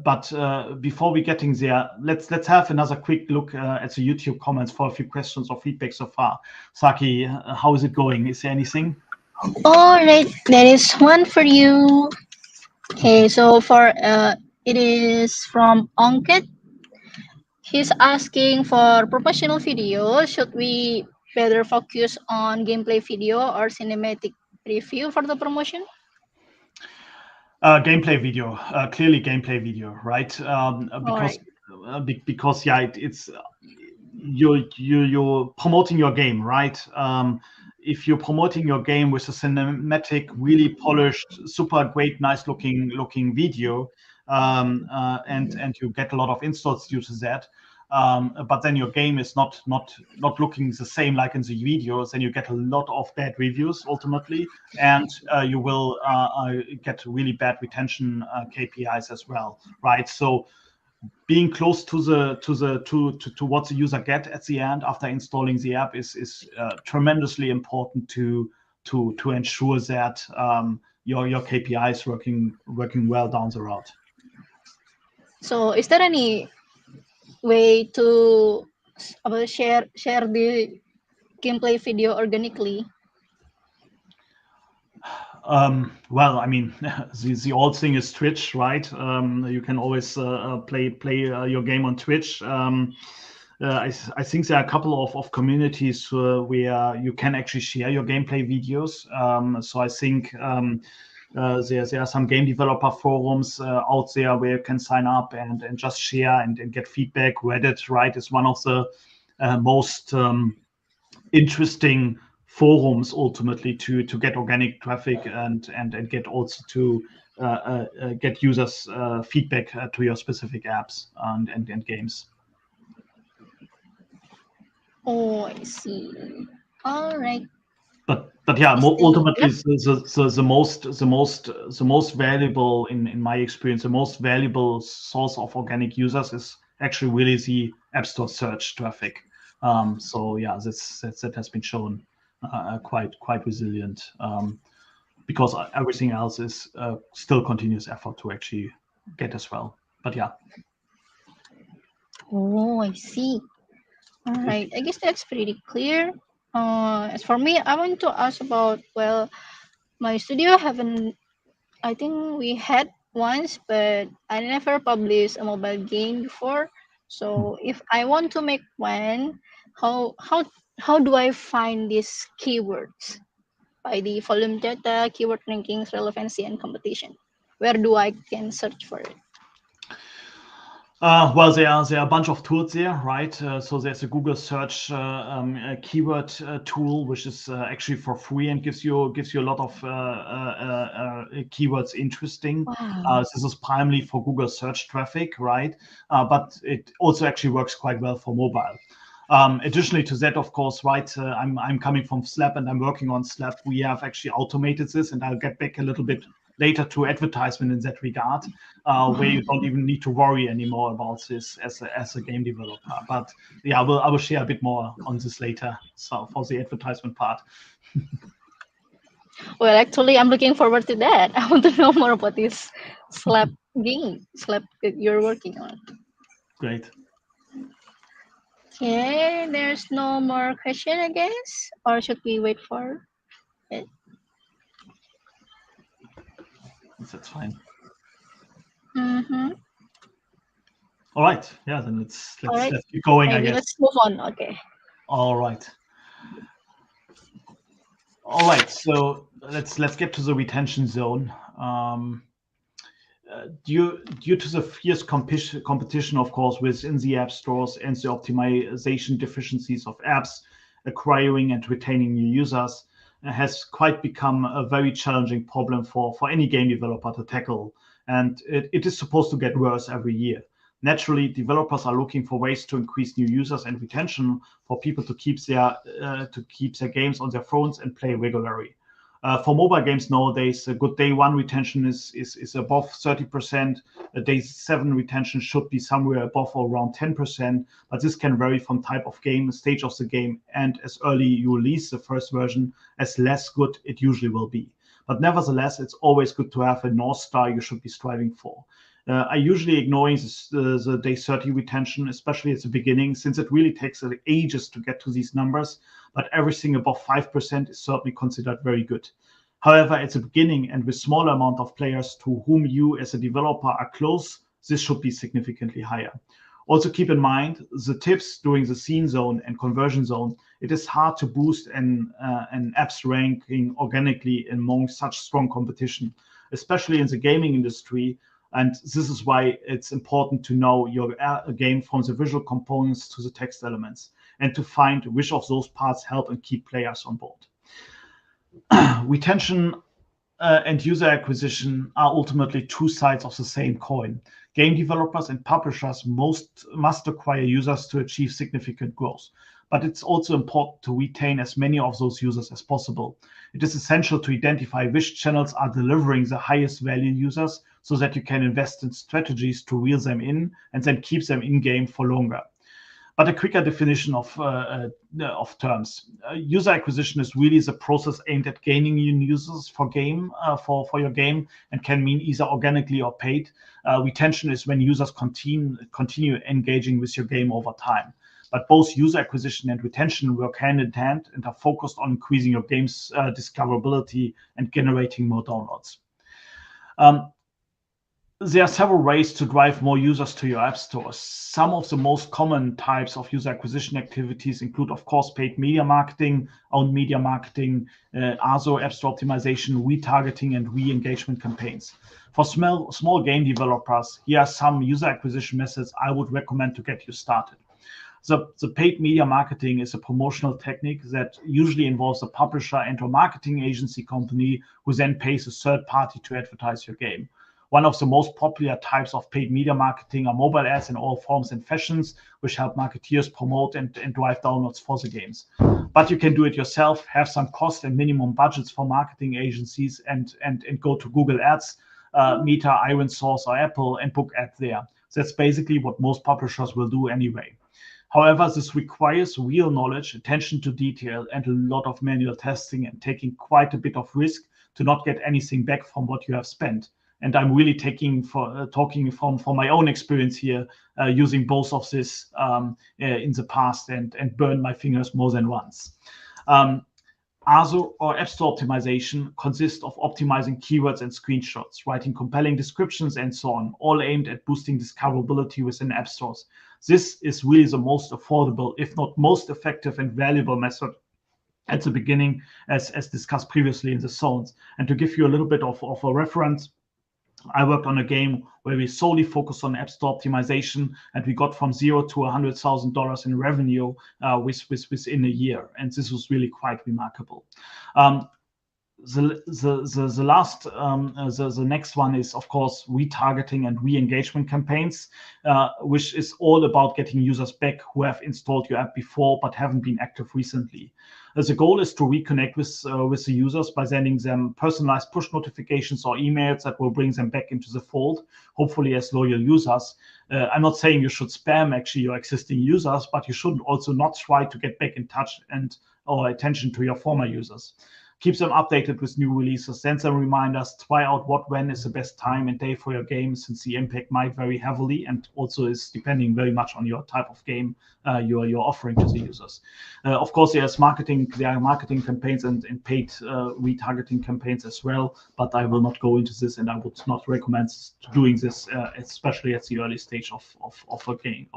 but before we getting there, let's have another quick look at the YouTube comments for a few questions or feedback so far. Saki, how is it going? Is there anything? All right, there is one for you. Okay, so it is from Onkit. He's asking for professional video. Should we better focus on gameplay video or cinematic review for the promotion? Gameplay video, clearly gameplay video, right? Because yeah, it's you're promoting your game, right? If you're promoting your game with a cinematic, really polished, super great, nice looking video, and you get a lot of installs due to that. But then your game is not looking the same like in the videos, and you get a lot of bad reviews ultimately, and you will get really bad retention KPIs as well, right? So being close to what the user get at the end after installing the app is tremendously important to ensure that your KPI is working well down the road. So, is there any way to share the gameplay video organically? Well, I mean, the old thing is Twitch, right? You can always play your game on Twitch. I think there are a couple of communities where you can actually share your gameplay videos. So I think there are some game developer forums out there where you can sign up and just share and get feedback. Reddit, right, is one of the most interesting forums ultimately to get organic traffic and get also to get users feedback to your specific apps and games. Oh, I see. All right. But yeah, ultimately Yep. the most valuable in my experience, the most valuable source of organic users is actually really the App Store search traffic. So yeah, that has been shown quite resilient, because everything else is still continuous effort to actually get as well. But yeah. Oh, I see. All right. I guess that's pretty clear. As for me, I want to ask about, well, my studio haven't, I think we had once, but I never published a mobile game before. So if I want to make one, how how how do I find these keywords? By the volume data, keyword rankings, relevancy, and competition. Where do I can search for it? Well, there are a bunch of tools there, right? So there's a Google search keyword tool, which is actually for free and gives you a lot of keywords interesting. Wow. This is primarily for Google search traffic, right? But it also actually works quite well for mobile. Additionally to that, of course, right? I'm coming from Slap and I'm working on Slap. We have actually automated this, and I'll get back a little bit later to advertisement in that regard, where you don't even need to worry anymore about this as a game developer. But yeah, I will share a bit more on this later. So for the advertisement part. Well, actually, I'm looking forward to that. I want to know more about this slap game, slap that you're working on. Great. Okay, there's no more question, I guess, or should we wait for it? That's fine. Mm-hmm. All right. Yeah, then let's All let's right, let's keep going, I maybe guess. let's move on. Okay. All right. All right. So let's get to the retention zone. Due to the fierce competition, of course, within the app stores and the optimization deficiencies of apps, acquiring and retaining new users has quite become a very challenging problem for any game developer to tackle. And it is supposed to get worse every year. Naturally, developers are looking for ways to increase new users and retention for people to keep their games on their phones and play regularly. For mobile games nowadays, a good day one retention is above 30%. A day seven retention should be somewhere above or around 10%, but this can vary from type of game, stage of the game, and as early you release the first version, as less good it usually will be. But nevertheless, it's always good to have a North Star you should be striving for. I usually ignoring the day 30 retention, especially at the beginning, since it really takes ages to get to these numbers. But everything above 5% is certainly considered very good. However, at the beginning and with smaller amount of players to whom you as a developer are close, this should be significantly higher. Also keep in mind the tips during the scene zone and conversion zone. It is hard to boost an app's ranking organically among such strong competition, especially in the gaming industry. And this is why it's important to know your game from the visual components to the text elements, and to find which of those parts help and keep players on board. Retention and user acquisition are ultimately two sides of the same coin. Game developers and publishers must acquire users to achieve significant growth. But it's also important to retain as many of those users as possible. It is essential to identify which channels are delivering the highest value users so that you can invest in strategies to reel them in and then keep them in game for longer. But a quicker definition of terms. User acquisition is really the process aimed at gaining new users for your game, and can mean either organically or paid. Retention is when users continue engaging with your game over time. but both user acquisition and retention work hand in hand and are focused on increasing your game's discoverability and generating more downloads. There are several ways to drive more users to your app stores. Some of the most common types of user acquisition activities include, of course, paid media marketing, owned media marketing, ASO, app store optimization, retargeting, and re-engagement campaigns. For small game developers, here are some user acquisition methods I would recommend to get you started. The paid media marketing is a promotional technique that usually involves a publisher and/or marketing agency company who then pays a third party to advertise your game. One of the most popular types of paid media marketing are mobile ads in all forms and fashions, which help marketeers promote and drive downloads for the games. But you can do it yourself, have some cost and minimum budgets for marketing agencies, and go to Google Ads, Meta, ironSource, or Apple and book ads there. That's basically what most publishers will do anyway. However, this requires real knowledge, attention to detail, and a lot of manual testing and taking quite a bit of risk to not get anything back from what you have spent. And I'm really talking from my own experience here, using both of this in the past and burned my fingers more than once. ASO, or App Store Optimization, consists of optimizing keywords and screenshots, writing compelling descriptions, and so on, all aimed at boosting discoverability within app stores. This is really the most affordable, if not most effective and valuable method at the beginning, as discussed previously in the zones. And to give you a little bit of a reference, I worked on a game where we solely focused on App Store optimization, and we got from $0 to $100,000 in revenue within a year, and this was really quite remarkable. The next one is, of course, retargeting and re-engagement campaigns, which is all about getting users back who have installed your app before but haven't been active recently. The goal is to reconnect with the users by sending them personalized push notifications or emails that will bring them back into the fold, hopefully as loyal users. I'm not saying you should spam actually your existing users, but you should also not try to get back in touch or attention to your former users. Keep them updated with new releases, send them reminders, try out when is the best time and day for your game, since the impact might vary heavily and also is depending very much on your type of game you're offering to the users. Of course, there are marketing campaigns and paid retargeting campaigns as well, but I will not go into this, and I would not recommend doing this, especially at the early stage of a game.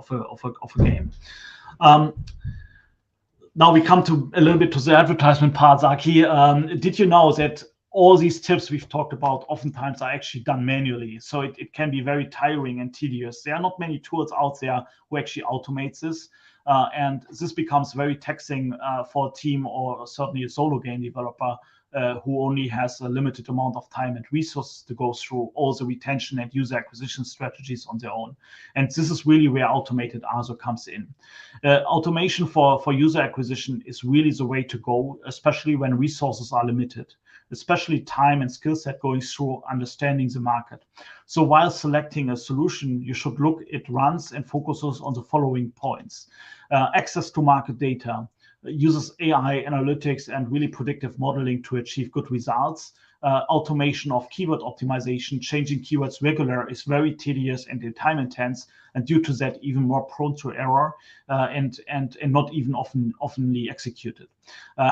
Now we come to a little bit to the advertisement part, Zaki. Did you know that all these tips we've talked about oftentimes are actually done manually? So it can be very tiring and tedious. There are not many tools out there who actually automate this. And this becomes very taxing for a team or certainly a solo game developer who only has a limited amount of time and resources to go through all the retention and user acquisition strategies on their own. And this is really where automated ASO comes in. Automation for user acquisition is really the way to go, especially when resources are limited, especially time and skill set going through understanding the market. So while selecting a solution, you should look at runs and focuses on the following points. Access to market data, uses AI analytics and really predictive modeling to achieve good results. Automation of keyword optimization, changing keywords regular is very tedious and time intense, and due to that even more prone to error and not even oftenly executed.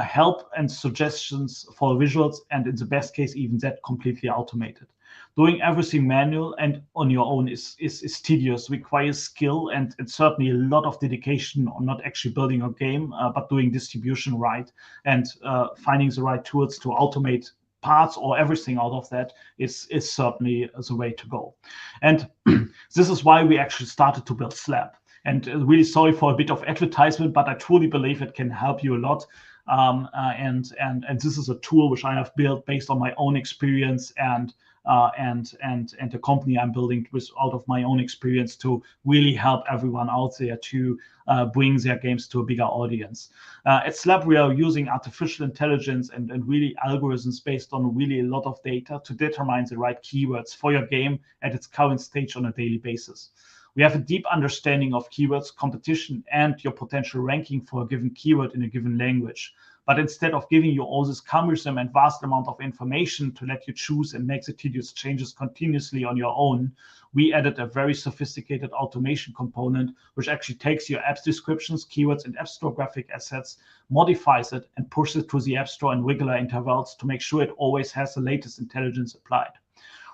Help and suggestions for visuals, and in the best case even that completely automated. Doing everything manual and on your own is tedious, requires skill and certainly a lot of dedication on not actually building a game, but doing distribution right and finding the right tools to automate parts or everything out of that is certainly the way to go. And this is why we actually started to build Slab. And really sorry for a bit of advertisement, but I truly believe it can help you a lot. And this is a tool which I have built based on my own experience and the company I'm building with out of my own experience to really help everyone out there to bring their games to a bigger audience. At Slab, we are using artificial intelligence and really algorithms based on really a lot of data to determine the right keywords for your game at its current stage on a daily basis. We have a deep understanding of keywords, competition, and your potential ranking for a given keyword in a given language. But instead of giving you all this cumbersome and vast amount of information to let you choose and make the tedious changes continuously on your own, we added a very sophisticated automation component, which actually takes your app's descriptions, keywords, and App Store graphic assets, modifies it, and pushes it to the App Store in regular intervals to make sure it always has the latest intelligence applied.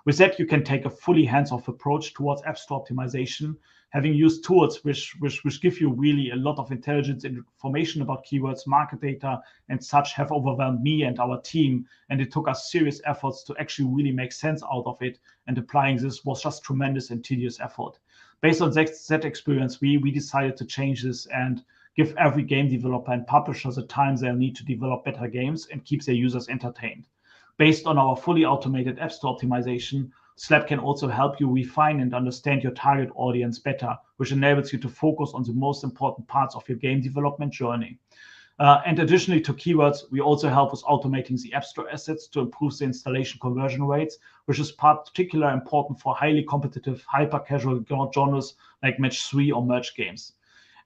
With that, you can take a fully hands-off approach towards App Store optimization, having used tools which give you really a lot of intelligence and information about keywords, market data, and such have overwhelmed me and our team. And it took us serious efforts to actually really make sense out of it. And applying this was just tremendous and tedious effort. Based on that experience, we decided to change this and give every game developer and publisher the time they'll need to develop better games and keep their users entertained. Based on our fully automated App Store optimization, Slap can also help you refine and understand your target audience better, which enables you to focus on the most important parts of your game development journey. And additionally to keywords, we also help with automating the App Store assets to improve the installation conversion rates, which is particularly important for highly competitive, hyper-casual genres like Match 3 or Merge games.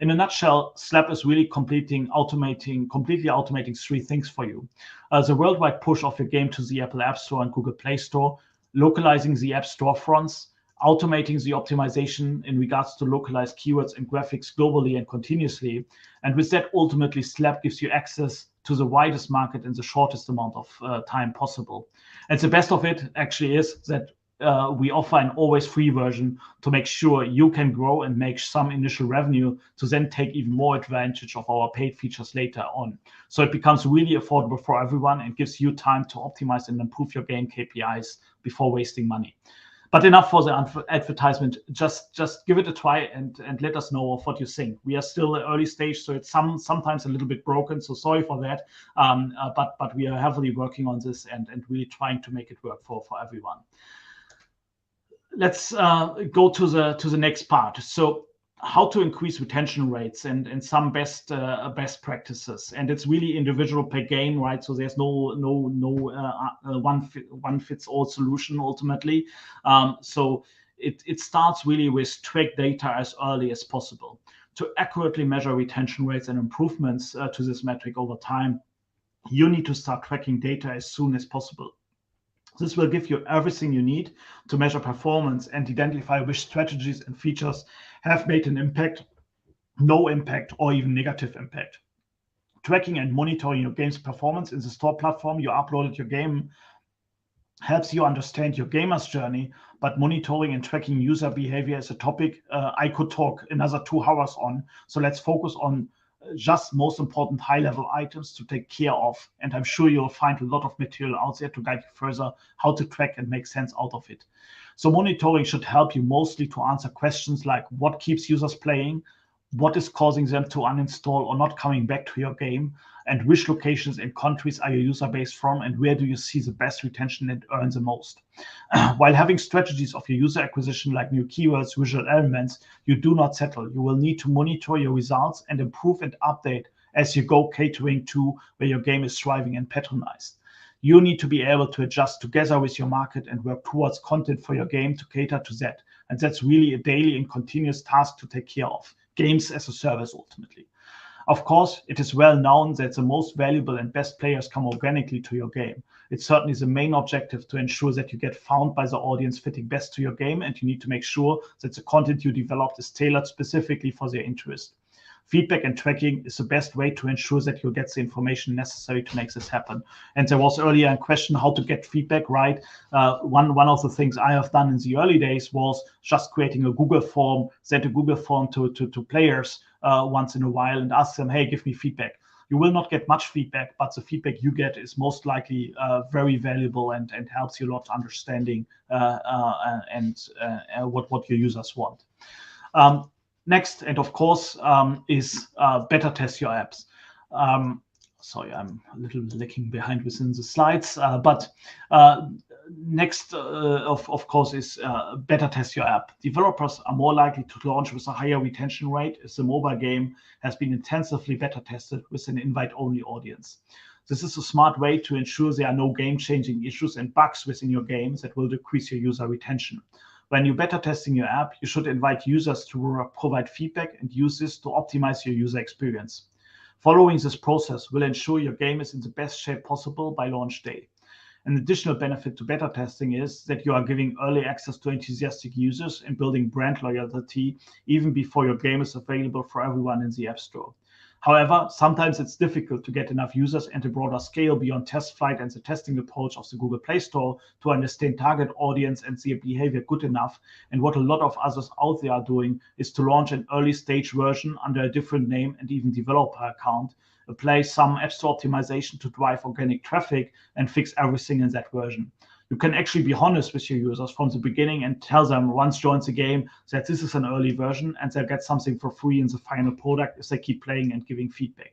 In a nutshell, Slap is really completely automating three things for you. The worldwide push of your game to the Apple App Store and Google Play Store, localizing the app storefronts, automating the optimization in regards to localized keywords and graphics globally and continuously. And with that, ultimately, Slap gives you access to the widest market in the shortest amount of time possible. And the best of it actually is that we offer an always free version to make sure you can grow and make some initial revenue to then take even more advantage of our paid features later on. So it becomes really affordable for everyone and gives you time to optimize and improve your game KPIs before wasting money. But enough for the advertisement. Just give it a try and let us know of what you think. We are still at early stage, so it's sometimes a little bit broken. So sorry for that. But we are heavily working on this and really trying to make it work for everyone. Let's go to the next part. So how to increase retention rates and some best practices. And it's really individual per game, right? So there's no one fits all solution ultimately. So it starts really with track data as early as possible. To accurately measure retention rates and improvements to this metric over time, you need to start tracking data as soon as possible. This will give you everything you need to measure performance and identify which strategies and features have made an impact, no impact, or even negative impact. Tracking and monitoring your game's performance in the store platform you uploaded your game helps you understand your gamer's journey, but monitoring and tracking user behavior is a topic I could talk another 2 hours on. So let's focus on just most important high-level items to take care of. And I'm sure you'll find a lot of material out there to guide you further how to track and make sense out of it. So monitoring should help you mostly to answer questions like what keeps users playing, what is causing them to uninstall or not coming back to your game, and which locations and countries are your user base from, and where do you see the best retention and earn the most. While having strategies of your user acquisition like new keywords, visual elements, you do not settle. You will need to monitor your results and improve and update as you go, catering to where your game is thriving and patronized. You need to be able to adjust together with your market and work towards content for your game to cater to that. And that's really a daily and continuous task to take care of. Games as a service, ultimately. Of course, it is well known that the most valuable and best players come organically to your game. It's certainly the main objective to ensure that you get found by the audience fitting best to your game, and you need to make sure that the content you developed is tailored specifically for their interest. Feedback and tracking is the best way to ensure that you get the information necessary to make this happen. And there was earlier a question how to get feedback right. One of the things I have done in the early days was just creating a Google form, send a Google form to players once in a while and ask them, hey, give me feedback. You will not get much feedback, but the feedback you get is most likely very valuable and helps you a lot understanding what your users want. Next, and of course, is better test your apps. Sorry, I'm a little lagging behind within the slides, but next, of course, is better test your app. Developers are more likely to launch with a higher retention rate if the mobile game has been intensively beta tested with an invite-only audience. This is a smart way to ensure there are no game-changing issues and bugs within your games that will decrease your user retention. When you're beta testing your app, you should invite users to provide feedback and use this to optimize your user experience. Following this process will ensure your game is in the best shape possible by launch day. An additional benefit to beta testing is that you are giving early access to enthusiastic users and building brand loyalty even before your game is available for everyone in the App Store. However, sometimes it's difficult to get enough users and a broader scale beyond test flight and the testing approach of the Google Play Store to understand target audience and their behavior good enough. And what a lot of others out there are doing is to launch an early stage version under a different name and even developer account, apply some App Store optimization to drive organic traffic, and fix everything in that version. You can actually be honest with your users from the beginning and tell them once joins the game that this is an early version and they'll get something for free in the final product if they keep playing and giving feedback.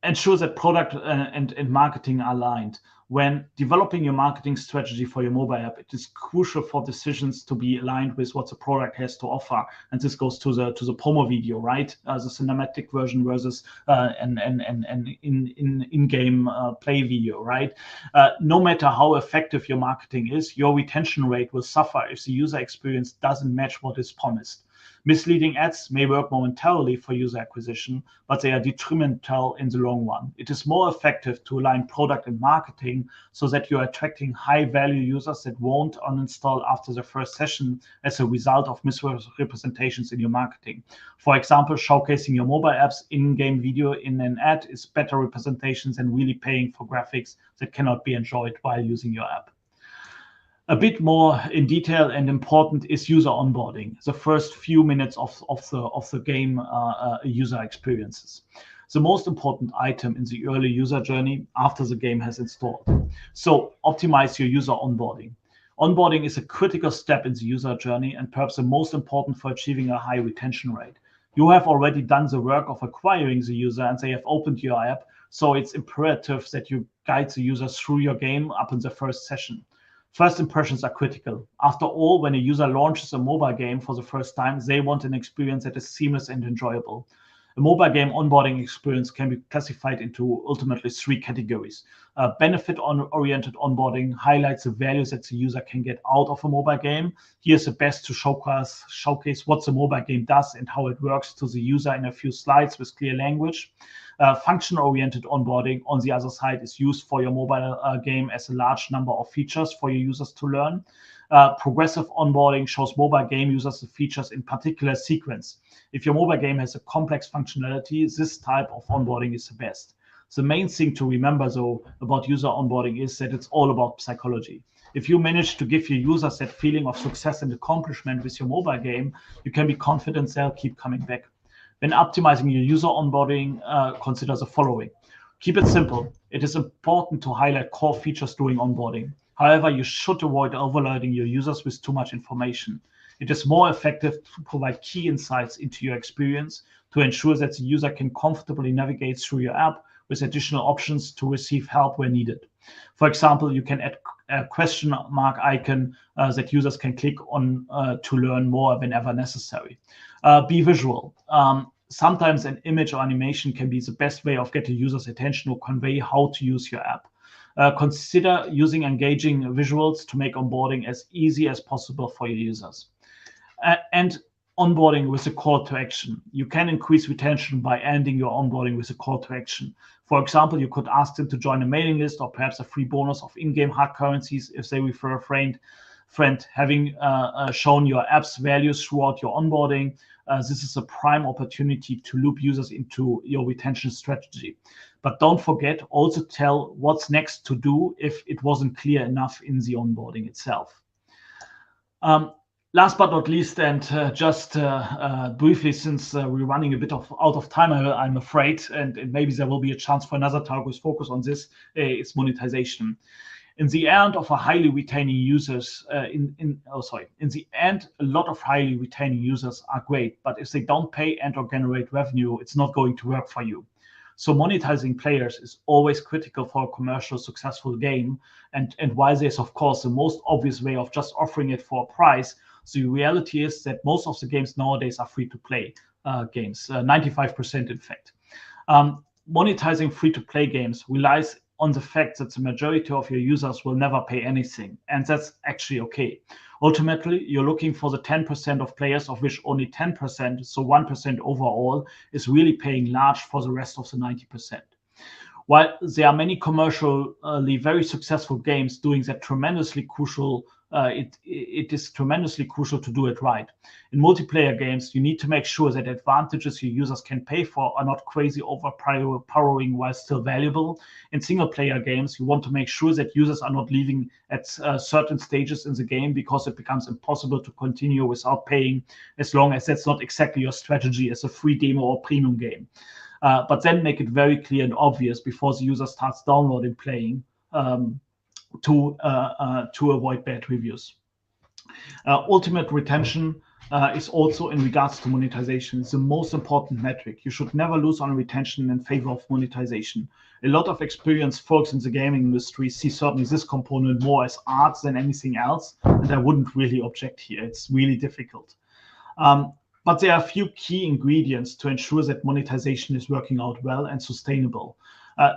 Ensure that product and marketing are aligned. When developing your marketing strategy for your mobile app, it is crucial for decisions to be aligned with what the product has to offer. And this goes to the promo video, right? The cinematic version versus an in-game play video, right? No matter how effective your marketing is, your retention rate will suffer if the user experience doesn't match what is promised. Misleading ads may work momentarily for user acquisition, but they are detrimental in the long run. It is more effective to align product and marketing so that you are attracting high-value users that won't uninstall after the first session as a result of misrepresentations in your marketing. For example, showcasing your mobile app's in-game video in an ad is better representation than really paying for graphics that cannot be enjoyed while using your app. A bit more in detail and important is user onboarding, the first few minutes of the game user experiences. The most important item in the early user journey after the game has installed. So optimize your user onboarding. Onboarding is a critical step in the user journey and perhaps the most important for achieving a high retention rate. You have already done the work of acquiring the user and they have opened your app, so it's imperative that you guide the users through your game up in the first session. First impressions are critical. After all, when a user launches a mobile game for the first time, they want an experience that is seamless and enjoyable. A mobile game onboarding experience can be classified into ultimately three categories. Benefit-oriented onboarding highlights the values that the user can get out of a mobile game. Here's the best to showcase what the mobile game does and how it works to the user in a few slides with clear language. Function-oriented onboarding, on the other side, is used for your mobile game as a large number of features for your users to learn. Progressive onboarding shows mobile game users the features in particular sequence. If your mobile game has a complex functionality, this type of onboarding is the best. The main thing to remember, though, about user onboarding is that it's all about psychology. If you manage to give your users that feeling of success and accomplishment with your mobile game, you can be confident they'll keep coming back. When optimizing your user onboarding, consider the following. Keep it simple. It is important to highlight core features during onboarding. However, you should avoid overloading your users with too much information. It is more effective to provide key insights into your experience to ensure that the user can comfortably navigate through your app with additional options to receive help where needed. For example, you can add a question mark icon that users can click on to learn more whenever necessary. Be visual. Sometimes an image or animation can be the best way of getting users' attention or convey how to use your app. Consider using engaging visuals to make onboarding as easy as possible for your users. And onboarding with a call to action. You can increase retention by ending your onboarding with a call to action. For example, you could ask them to join a mailing list or perhaps a free bonus of in-game hard currencies if they refer a friend. Having shown your app's values throughout your onboarding, this is a prime opportunity to loop users into your retention strategy. But don't forget, also tell what's next to do if it wasn't clear enough in the onboarding itself. Last but not least, and just briefly, since we're running a bit out of time, I'm afraid, and maybe there will be a chance for another talk with focus on this, is monetization. In the end of a highly retaining users, in the end, a lot of highly retaining users are great, but if they don't pay and or generate revenue, it's not going to work for you. So monetizing players is always critical for a commercial successful game. And while there's, of course, the most obvious way of just offering it for a price, the reality is that most of the games nowadays are free-to-play games, 95% in fact. Monetizing free-to-play games relies on the fact that the majority of your users will never pay anything, and that's actually okay. Ultimately, you're looking for the 10% of players of which only 10%, so 1% overall, is really paying large for the rest of the 90%. While there are many commercially very successful games doing that tremendously crucial, it is tremendously crucial to do it right. In multiplayer games, you need to make sure that advantages your users can pay for are not crazy overpowering while still valuable. In single player games, you want to make sure that users are not leaving at certain stages in the game because it becomes impossible to continue without paying, as long as that's not exactly your strategy as a free demo or premium game. But then make it very clear and obvious before the user starts downloading playing, to avoid bad reviews. Ultimate retention is also in regards to monetization. It's the most important metric. You should never lose on retention in favor of monetization. A lot of experienced folks in the gaming industry see certainly this component more as art than anything else, and I wouldn't really object here. It's really difficult. But there are a few key ingredients to ensure that monetization is working out well and sustainable.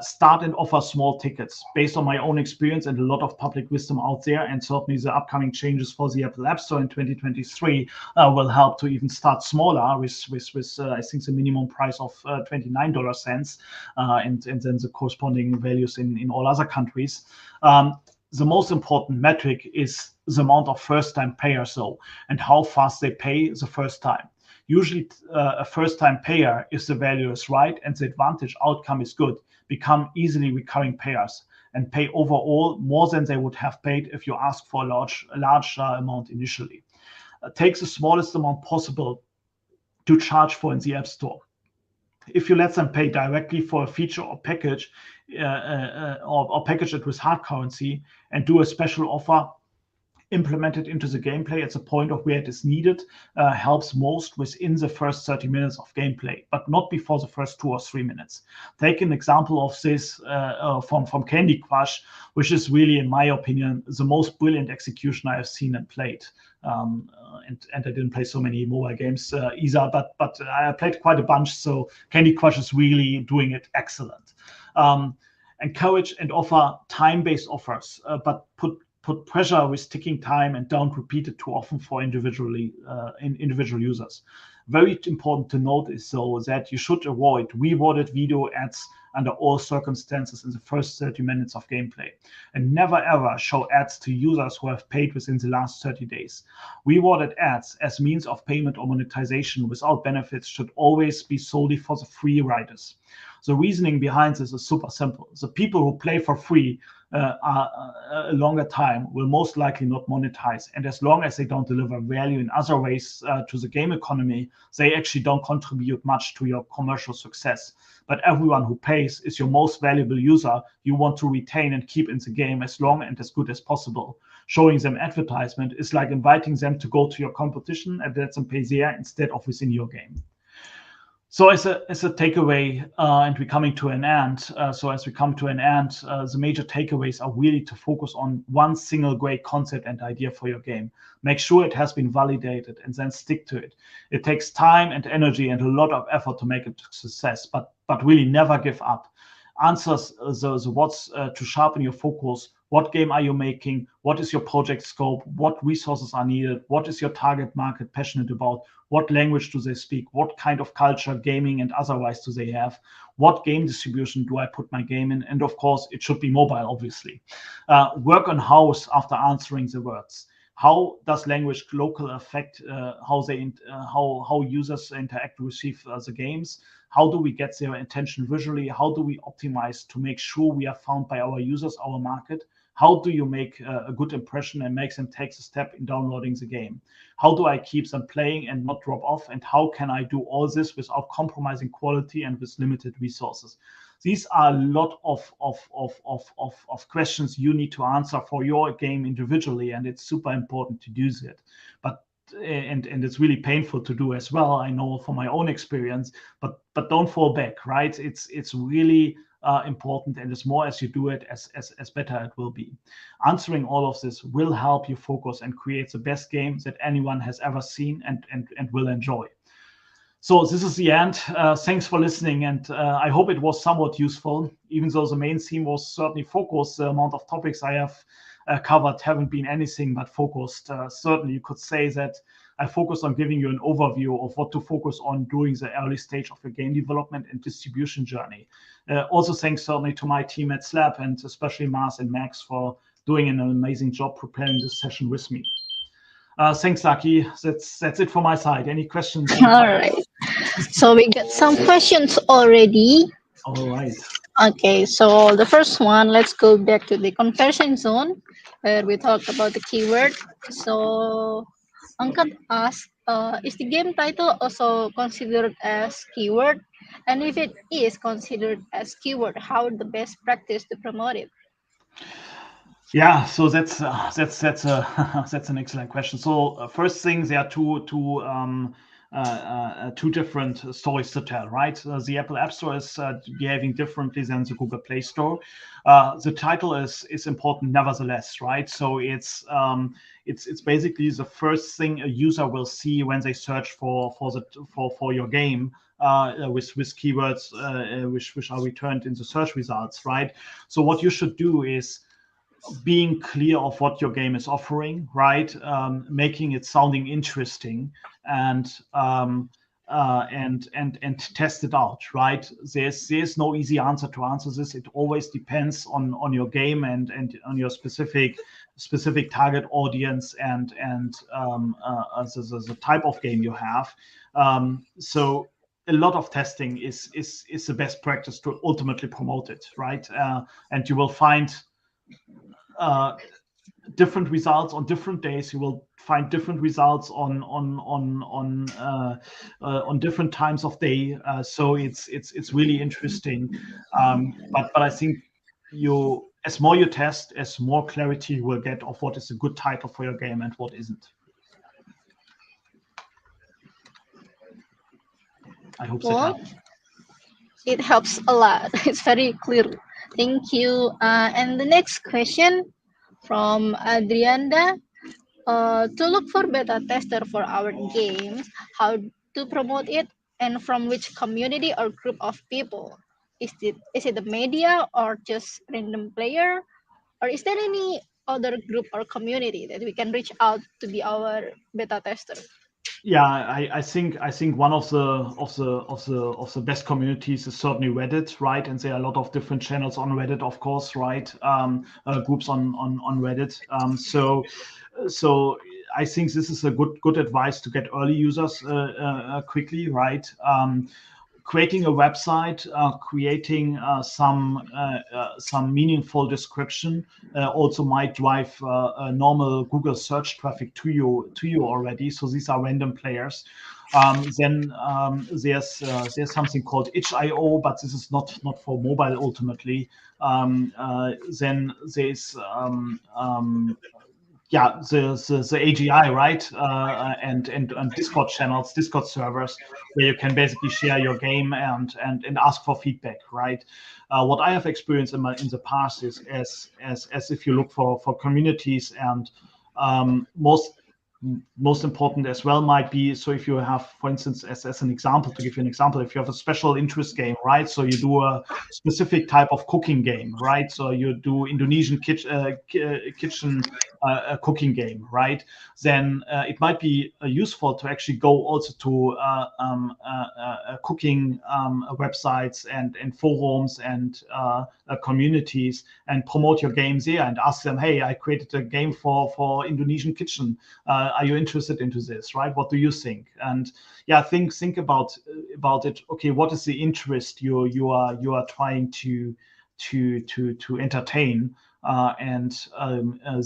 Start and offer small tickets. Based on my own experience and a lot of public wisdom out there, and certainly the upcoming changes for the Apple App Store in 2023 will help to even start smaller with I think the minimum price of 29 cents, and then the corresponding values in all other countries. The most important metric is the amount of first-time payers, though, and how fast they pay the first time. Usually, a first-time payer, if the value is right and the advantage outcome is good, become easily recurring payers and pay overall more than they would have paid if you ask for a large amount initially. Take the smallest amount possible to charge for in the App Store. If you let them pay directly for a feature or package, or package it with hard currency and do a special offer, implemented into the gameplay at the point of where it is needed, helps most within the first 30 minutes of gameplay, but not before the first 2 or 3 minutes. Take an example of this from Candy Crush, which is really, in my opinion, the most brilliant execution I have seen and played. And I didn't play so many mobile games either, but I played quite a bunch, so Candy Crush is really doing it excellent. Encourage and offer time-based offers, but put pressure with ticking time and don't repeat it too often for individual users. Very important to note is so that you should avoid rewarded video ads under all circumstances in the first 30 minutes of gameplay, and never ever show ads to users who have paid within the last 30 days. Rewarded ads as means of payment or monetization without benefits should always be solely for the free riders. The reasoning behind this is super simple. The people who play for free a longer time will most likely not monetize, and as long as they don't deliver value in other ways to the game economy, they actually don't contribute much to your commercial success. But everyone who pays is your most valuable user you want to retain and keep in the game as long and as good as possible. Showing them advertisement is like inviting them to go to your competition and let them pay there instead of within your game. So as a takeaway, and we're coming to an end. The major takeaways are really to focus on one single great concept and idea for your game. Make sure it has been validated and then stick to it. It takes time and energy and a lot of effort to make it a success, but really never give up. Answers the what's to sharpen your focus. What game are you making? What is your project scope? What resources are needed? What is your target market passionate about? What language do they speak? What kind of culture, gaming and otherwise, do they have? What game distribution do I put my game in? And of course, it should be mobile, obviously. Work on hows after answering the words. How does language local affect how users interact to receive the games? How do we get their attention visually? How do we optimize to make sure we are found by our users, our market? How do you make a good impression and make them take the step in downloading the game? How do I keep them playing and not drop off? And how can I do all this without compromising quality and with limited resources? These are a lot of questions you need to answer for your game individually, and it's super important to do that. But and it's really painful to do as well, I know from my own experience, but don't fall back, right? It's really important, and as more as you do it, as better it will be. Answering all of this will help you focus and create the best game that anyone has ever seen and will enjoy. So this is the end. Thanks for listening, and I hope it was somewhat useful, even though the main theme was certainly focused. The amount of topics I have covered haven't been anything but focused. Certainly, you could say that I focused on giving you an overview of what to focus on during the early stage of your game development and distribution journey. Also, thanks certainly to my team at Slab, and especially Mars and Max for doing an amazing job preparing this session with me. Thanks, Lucky. That's it from my side. Any questions? All right. So we got some questions already. All right. Okay, so the first one, let's go back to the conversion zone where we talked about the keyword. So Angkat asked, is the game title also considered as keyword? And if it is considered as keyword, how the best practice to promote it? Yeah, so that's a that's an excellent question. So first thing, there are two different stories to tell, right? The Apple App Store is behaving differently than the Google Play Store. The title is important, nevertheless, right? So it's basically the first thing a user will see when they search for your game. With keywords which are returned in the search results, right? So what you should do is being clear of what your game is offering, right? Making it sounding interesting, and and test it out, right? There's no easy answer to answer this. It always depends on your game and on your specific target audience and the type of game you have. So a lot of testing is the best practice to ultimately promote it, right? And you will find uh, different results on different days. You will find different results on different times of day. So it's really interesting. But I think as more you test, as more clarity you will get of what is a good title for your game and what isn't. I hope that Well, helped. it helps a lot. It's very clear. Thank you. And the next question from Adrianda. To look for beta tester for our games, how to promote it, and from which community or group of people. Is it the media or just random player, or is there any other group or community that we can reach out to be our beta tester? Yeah, I think one of the best communities is certainly Reddit, right? And there are a lot of different channels on Reddit, of course, right? Groups on Reddit. So I think this is a good advice to get early users quickly, right? Creating a website, creating some meaningful description also might drive normal Google search traffic to you already. So these are random players. Then there's something called itch.io, but this is not for mobile ultimately. Then there's yeah, the AGI, right? And Discord channels, Discord servers, where you can basically share your game and ask for feedback, right? What I have experienced in the past is as if you look for communities, and most important as well might be, so if you have, for instance, as an example, to give you an example, if you have a special interest game, right? So you do a specific type of cooking game, right? So you do Indonesian kitchen cooking game, right? Then it might be useful to actually go also to cooking websites and forums and communities and promote your games there and ask them, hey, I created a game for Indonesian kitchen. Are you interested into this, right? What do you think? And yeah, think about it. Okay, what is the interest you are trying to entertain, and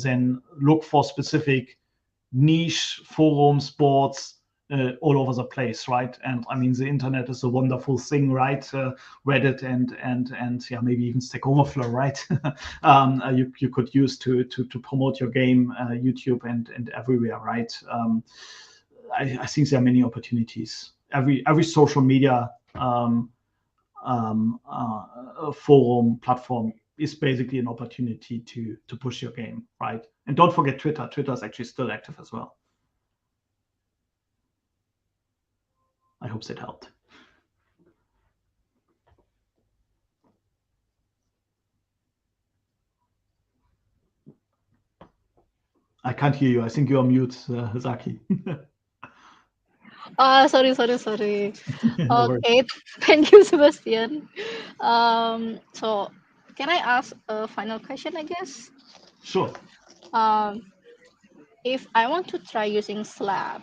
then look for specific niche forums, boards all over the place, right? And I mean, the internet is a wonderful thing, right? Reddit and yeah, maybe even Stack Overflow, right? You could use to promote your game, YouTube and everywhere, right? I think there are many opportunities. Every social media forum platform is basically an opportunity to push your game, right? And don't forget Twitter. Twitter is actually still active as well. I hope that helped. I can't hear you. I think you're on mute, Zaki. Sorry. No worries. Okay, thank you, Sebastian. So can I ask a final question, I guess? Sure. Um, if I want to try using Slab,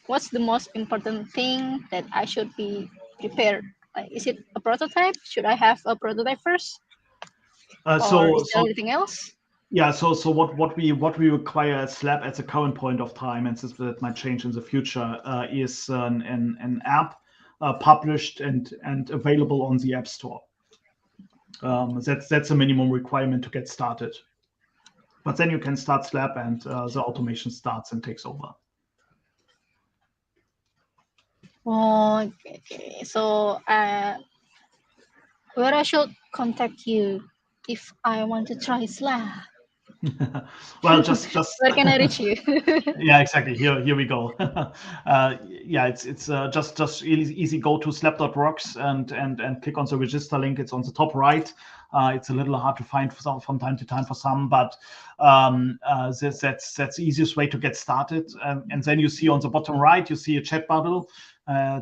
what's the most important thing that I should be prepared? Like, is it a prototype? Should I have a prototype first, or So is there so anything else? yeah, so what we require at Slab at the current point of time, and that might change in the future, is an app published and available on the App Store. That's a minimum requirement to get started. But then you can start Slab, and the automation starts and takes over. Oh, okay. So, where I should contact you if I want to try Slab? Well, just Where can I reach you? yeah, exactly. Here we go. Yeah, it's just easy. Go to slap.rocks and click on the register link. It's on the top right. It's a little hard to find from time to time for some, but that's the easiest way to get started. And then you see on the bottom right, you see a chat bubble.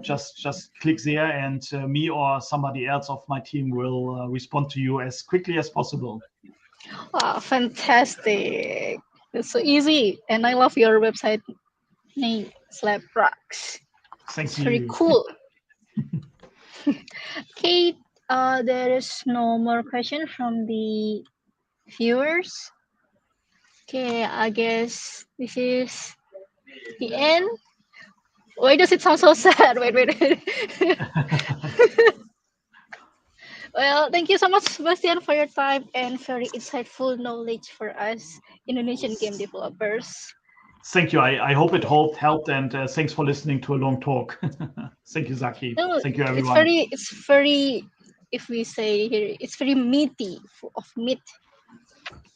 Just click there, and me or somebody else of my team will respond to you as quickly as possible. Wow, fantastic. It's so easy. And I love your website name, Slab Rocks. Thank It's very you. cool. Okay, there is no more question from the viewers. Okay, I guess this is the end. Why does it sound so sad? Wait. Well, thank you so much, Sebastian, for your time and very insightful knowledge for us Indonesian game developers. Thank you. I hope it helped, and thanks for listening to a long talk. Thank you, Zaki. No, Thank you, everyone. it's very, if we say here, it's very meaty, full of meat,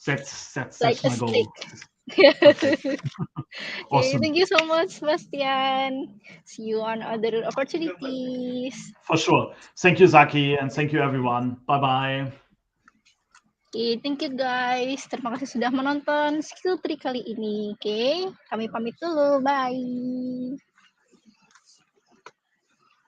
like That's a my steak. goal. Perfect. Okay, Awesome. thank you so much, Sebastian. See you on other opportunities. For sure. Thank you, Zaki, and thank you, everyone. Bye bye. Oke, thank you guys. Terima kasih sudah menonton skill 3 kali ini. Oke, kami pamit dulu. Bye.